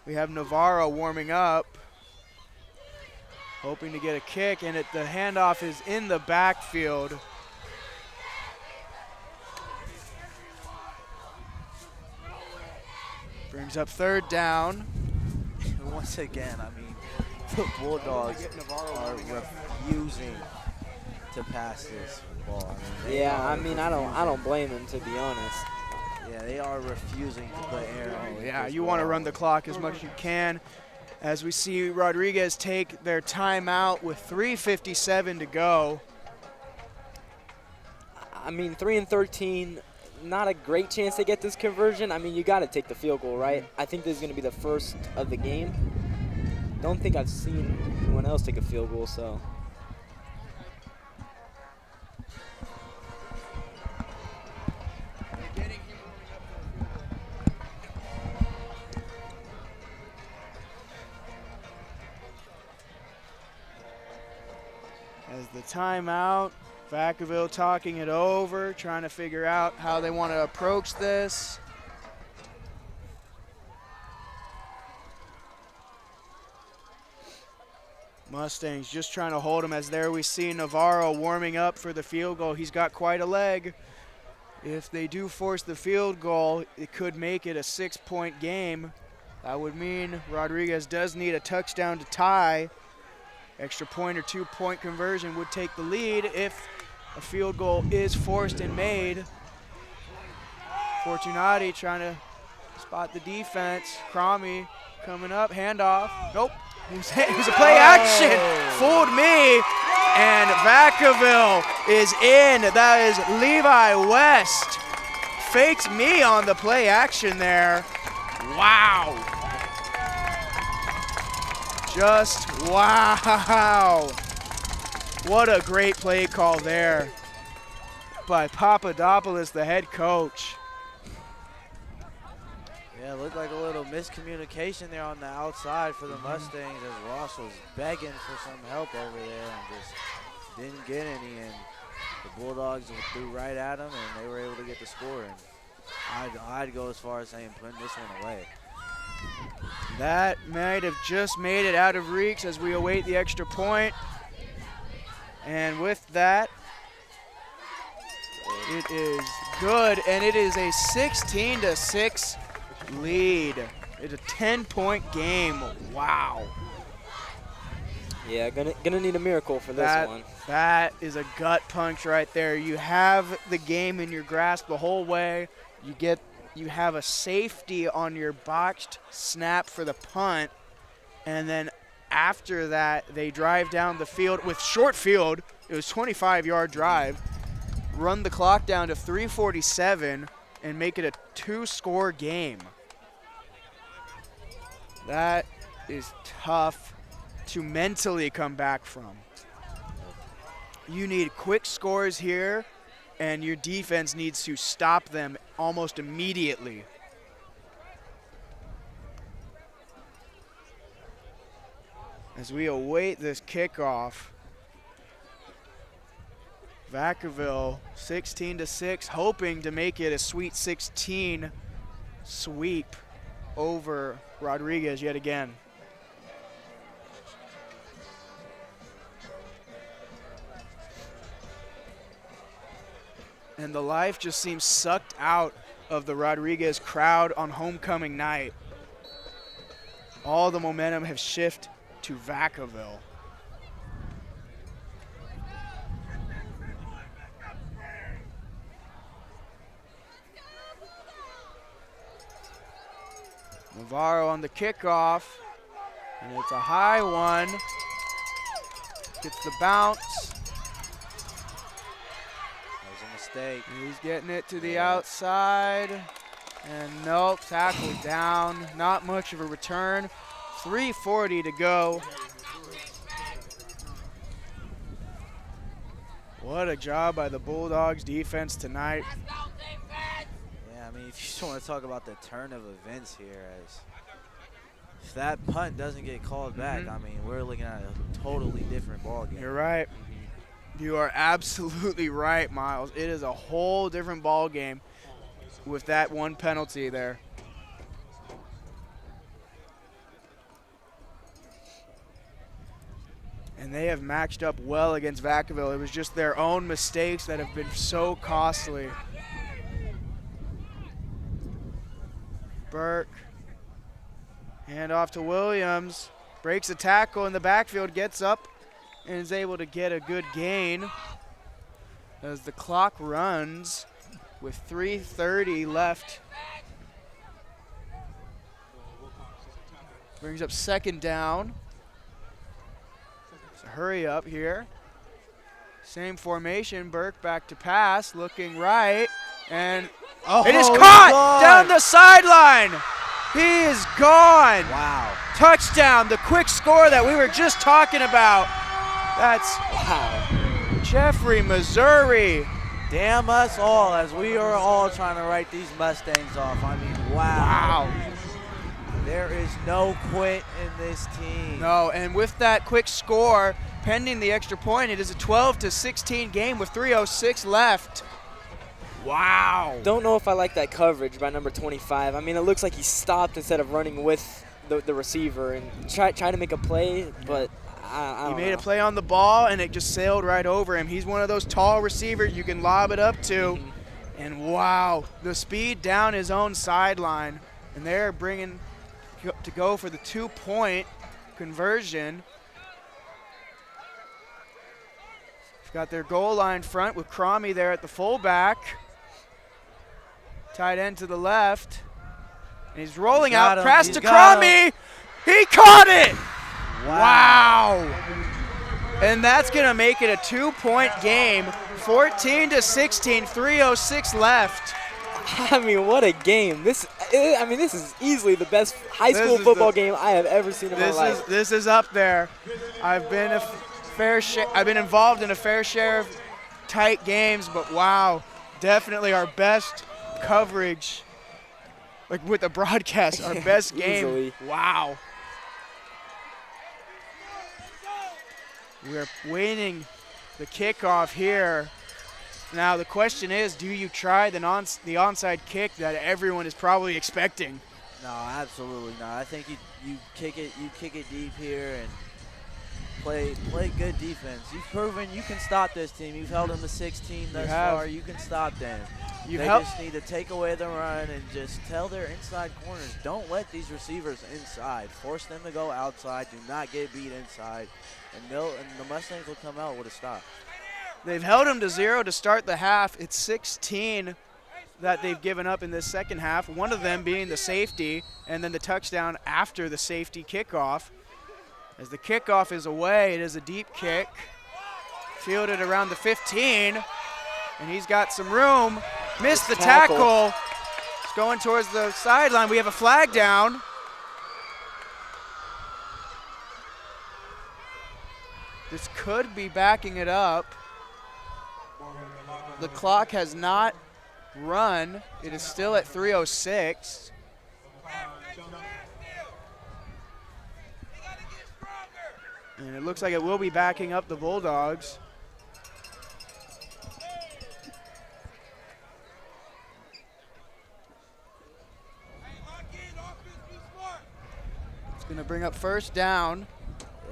we have Navarro warming up, hoping to get a kick, and the handoff is in the backfield. Brings up 3rd down. Once again, I mean, the Bulldogs are refusing to pass this ball. I mean, I don't blame them, to be honest. Yeah, they are refusing to put air on. Yeah, you want to run the clock as much as you can. As we see Rodriguez take their timeout with 3:57 to go. I mean, 3-13, not a great chance to get this conversion. I mean, you got to take the field goal, right? I think this is going to be the first of the game. Don't think I've seen anyone else take a field goal, so. As the timeout, Vacaville talking it over, trying to figure out how they want to approach this. Mustangs just trying to hold him, as there we see Navarro warming up for the field goal. He's got quite a leg. If they do force the field goal, it could make it a 6-point game. That would mean Rodriguez does need a touchdown to tie. Extra point or 2-point conversion would take the lead if a field goal is forced and made. Fortunati trying to spot the defense. Cromie coming up, handoff. Nope. It was a play action. Fooled me. And Vacaville is in. That is Levi West. Faked me on the play action there. Wow. Just wow. What a great play call there by Papadopoulos, the head coach. Yeah, it looked like a little miscommunication there on the outside for the Mustangs as Ross was begging for some help over there and just didn't get any. And the Bulldogs threw right at them, and they were able to get the score. And I'd go as far as saying putting this one away. That might have just made it out of reach as we await the extra point. And with that, it is good, and it is a 16-6 lead. It's a 10-point game. Wow. Yeah, gonna need a miracle for this one. That is a gut punch right there. You have the game in your grasp the whole way. You have a safety on your boxed snap for the punt, and then after that, they drive down the field with short field. It was 25-yard drive. Run the clock down to 3:47 and make it a 2-score game. That is tough to mentally come back from. You need quick scores here, and your defense needs to stop them almost immediately. As we await this kickoff, Vacaville 16-6, hoping to make it a Sweet 16 sweep over Rodriguez yet again. And the life just seems sucked out of the Rodriguez crowd on homecoming night. All the momentum has shifted to Vacaville. Navarro on the kickoff, and it's a high one. Gets the bounce. That was a mistake. He's getting it to the outside, and nope, tackle down. Not much of a return. 3:40 to go. What a job by the Bulldogs defense tonight. Yeah, I mean, if you just want to talk about the turn of events here, as if that punt doesn't get called back, I mean, we're looking at a totally different ball game. You're right. You are absolutely right, Miles. It is a whole different ball game with that one penalty there. And they have matched up well against Vacaville. It was just their own mistakes that have been so costly. Burke, hand off to Williams, breaks a tackle in the backfield, gets up and is able to get a good gain as the clock runs with 3:30 left. Brings up second down. So hurry up here. Same formation, Burke back to pass, looking right, and it is caught down the sideline. He is gone. Wow. Touchdown, the quick score that we were just talking about. That's wow. Jeffrey, Missouri. Damn us all, as we are all trying to write these Mustangs off. I mean, wow. There is no quit in this team. No, and with that quick score, pending the extra point, it is a 12-16 game with 3:06 left. Wow. Don't know if I like that coverage by number 25. I mean, it looks like he stopped instead of running with the receiver and try to make a play, but I don't know. He made a play on the ball, and it just sailed right over him. He's one of those tall receivers you can lob it up to. And wow, the speed down his own sideline. And they're bringing to go for the 2-point conversion. got their goal line front with Cromie there at the fullback. Tight end to the left. And he's rolling out, pass to Cromie. He caught it! Wow. And that's going to make it a 2-point game. 14-16, 3:06 left. I mean, what a game. This is easily the best high school football game I have ever seen in my life. This is up there. I've been involved in a fair share of tight games, but wow, definitely our best coverage, like with the broadcast, our best game. Easily. Wow. We're winning the kickoff here. Now the question is, do you try the onside kick that everyone is probably expecting? No, absolutely not. I think you kick it deep here and play good defense. You've proven you can stop this team. You've held them to 16 thus far. You can stop them. They just need to take away the run and just tell their inside corners, don't let these receivers inside. Force them to go outside. Do not get beat inside. And the Mustangs will come out with a stop. They've held them to 0 to start the half. It's 16 that they've given up in this second half, one of them being the safety and then the touchdown after the safety kickoff. As the kickoff is away, it is a deep kick. Fielded around the 15, and he's got some room. Missed the tackle. It's going towards the sideline. We have a flag down. This could be backing it up. The clock has not run. It is still at 3:06. And it looks like it will be backing up the Bulldogs. It's going to bring up first down.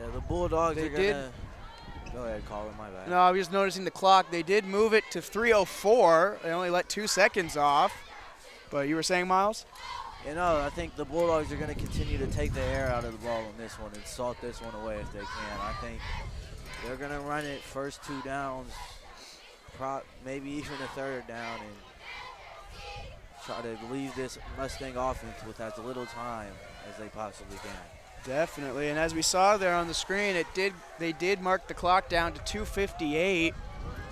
Yeah, the Bulldogs are going to... Go ahead, Colin, my bad. No, I was just noticing the clock. They did move it to 3:04. They only let 2 seconds off. But you were saying, Miles? You know, I think the Bulldogs are going to continue to take the air out of the ball on this one and salt this one away if they can. I think they're going to run it first 2 downs, maybe even a third down, and try to leave this Mustang offense with as little time as they possibly can. Definitely, and as we saw there on the screen, they did mark the clock down to 2:58.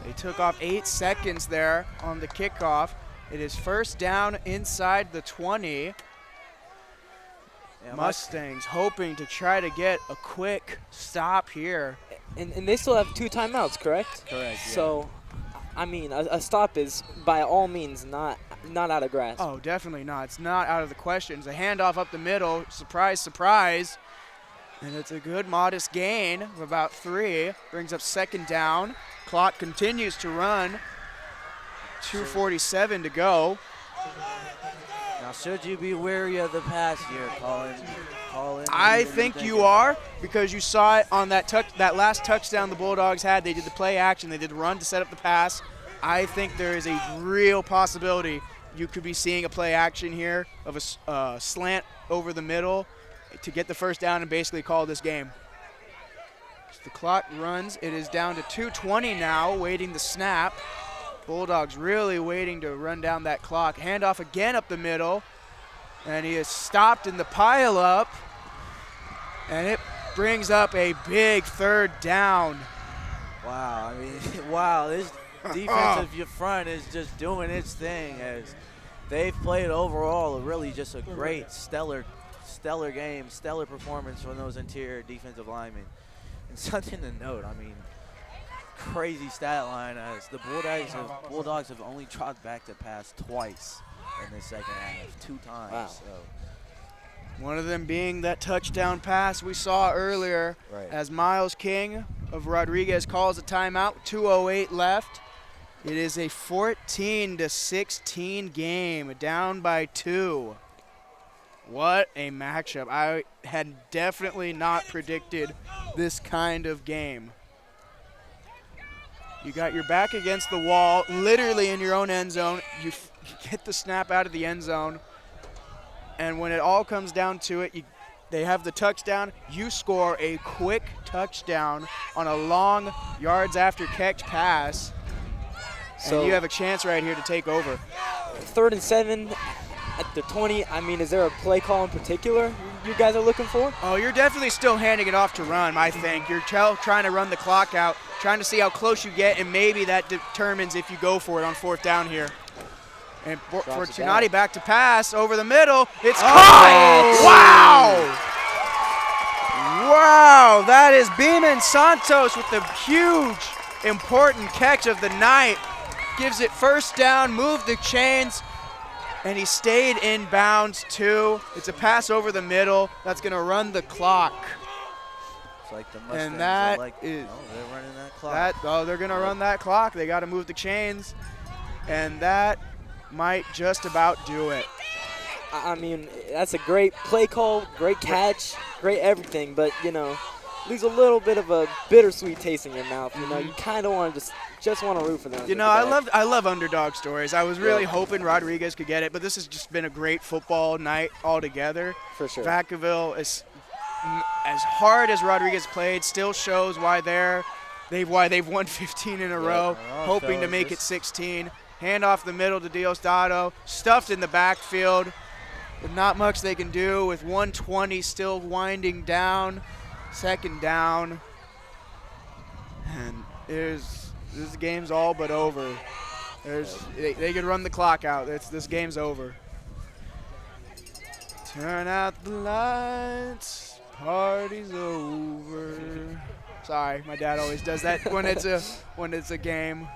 They took off 8 seconds there on the kickoff. It is first down inside the 20. Yeah, Mustangs hoping to try to get a quick stop here. And they still have 2 timeouts, correct? Correct, yeah. So, I mean, a stop is by all means not out of grasp. Oh, definitely not. It's not out of the question. It's a handoff up the middle. Surprise, surprise. And it's a good modest gain of about 3. Brings up second down. Clock continues to run. 2:47 to go. Now, should you be wary of the pass here, Colin? I think you are, because you saw it on that last touchdown the Bulldogs had. They did the play action. They did the run to set up the pass. I think there is a real possibility you could be seeing a play action here of a slant over the middle to get the first down and basically call this game. As the clock runs, it is down to 2:20 now, waiting the snap. Bulldogs really waiting to run down that clock. Handoff again up the middle, and he is stopped in the pileup, and it brings up a big third down. Wow, I mean, wow, this defensive front is just doing its thing as they've played overall really just a great, stellar game, stellar performance from those interior defensive linemen. And something to note, I mean, crazy stat line as the Bulldogs have only dropped back to pass twice in the second half, 2 times. Wow. So. One of them being that touchdown pass we saw earlier, as Miles King of Rodriguez calls a timeout, 2:08 left. It is a 14-16 game, down by 2. What a matchup. I had definitely not predicted this kind of game. You got your back against the wall, literally in your own end zone. You get the snap out of the end zone, and when it all comes down to it, they have the touchdown. You score a quick touchdown on a long yards after catch pass, So and you have a chance right here to take over. 3rd and 7 at the 20. I mean, is there a play call in particular you guys are looking for? Oh, you're definitely still handing it off to run, I think. You're trying to run the clock out, trying to see how close you get, and maybe that determines if you go for it on 4th down here. And for Tunati back to pass over the middle. It's caught! Wow! Wow, that is Beeman Santos with the huge, important catch of the night. Gives it 1st down, moved the chains, and he stayed in bounds too. It's a pass over the middle. That's going to run the clock. It's like the Mustangs And that they're running that clock. They're going to run that clock. They got to move the chains, and that might just about do it. I mean, that's a great play call, great catch, great everything, but, you know, leaves a little bit of a bittersweet taste in your mouth. You know, you kind of want to just want to root for them. You know, I love underdog stories. I was really hoping Rodriguez could get it, but this has just been a great football night altogether. For sure. Vacaville, is as hard as Rodriguez played, still shows why they've won 15 in a row, hoping to make it 16. Hand off the middle to Diosdado, stuffed in the backfield. But not much they can do with 1:20 still winding down. 2nd down. And this game's all but over. They could run the clock out. This game's over. Turn out the lights, party's over. Sorry, my dad always does that when it's a game.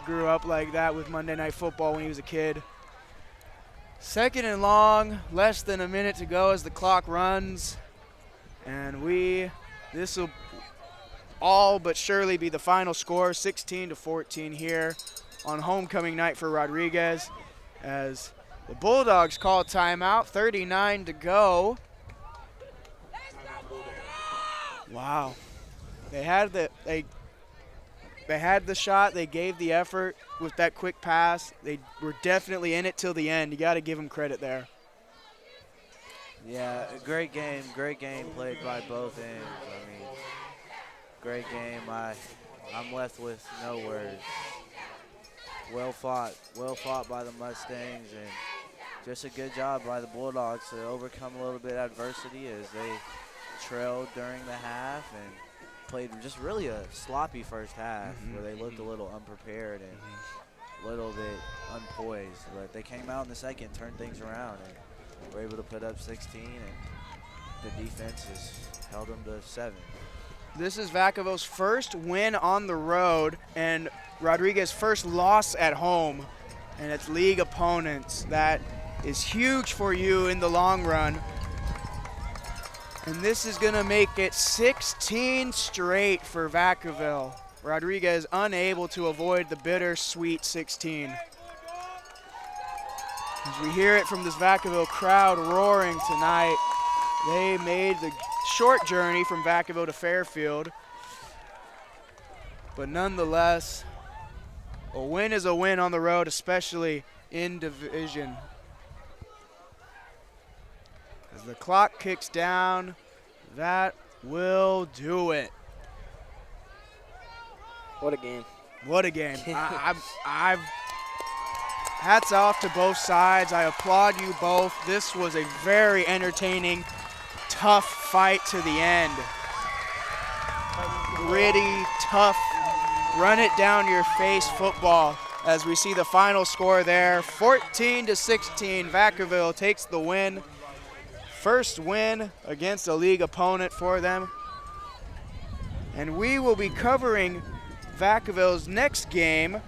Grew up like that with Monday Night Football when he was a kid. 2nd and long, less than a minute to go as the clock runs. And this will all but surely be the final score, 16-14 here on homecoming night for Rodriguez, as the Bulldogs call timeout, 39 to go. Wow. They had the shot. They gave the effort with that quick pass. They were definitely in it till the end. You got to give them credit there. Yeah, great game played by both ends. I mean, great game. I'm left with no words. Well fought by the Mustangs, and just a good job by the Bulldogs to overcome a little bit of adversity as they trailed during the half and played just really a sloppy first half where they looked a little unprepared and a little bit unpoised. But they came out in the second, turned things around, and were able to put up 16, and the defense has held them to 7. This is Vacaville's first win on the road and Rodriguez's first loss at home, and it's league opponents. That is huge for you in the long run. And this is going to make it 16 straight for Vacaville. Rodriguez unable to avoid the bittersweet 16. As we hear it from this Vacaville crowd roaring tonight, they made the short journey from Vacaville to Fairfield. But nonetheless, a win is a win on the road, especially in division. As the clock kicks down, that will do it. What a game. What a game. I've hats off to both sides. I applaud you both. This was a very entertaining, tough fight to the end. Gritty, tough, run it down your face football as we see the final score there. 14-16, Vacaville takes the win. First win against a league opponent for them. And we will be covering Vacaville's next game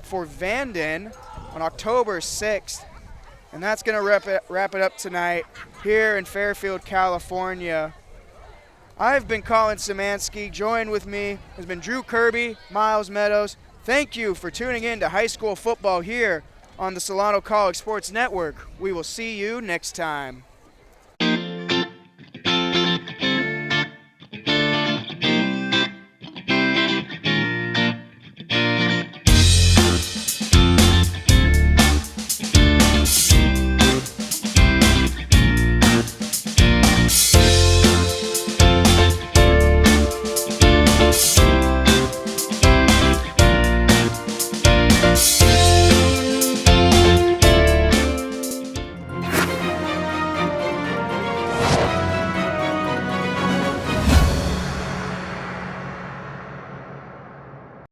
for Vanden on October 6th. And that's going to wrap it up tonight here in Fairfield, California. I've been Colin Szymanski. Joined with me has been Drew Kirby, Miles Meadows. Thank you for tuning in to high school football here on the Solano College Sports Network. We will see you next time.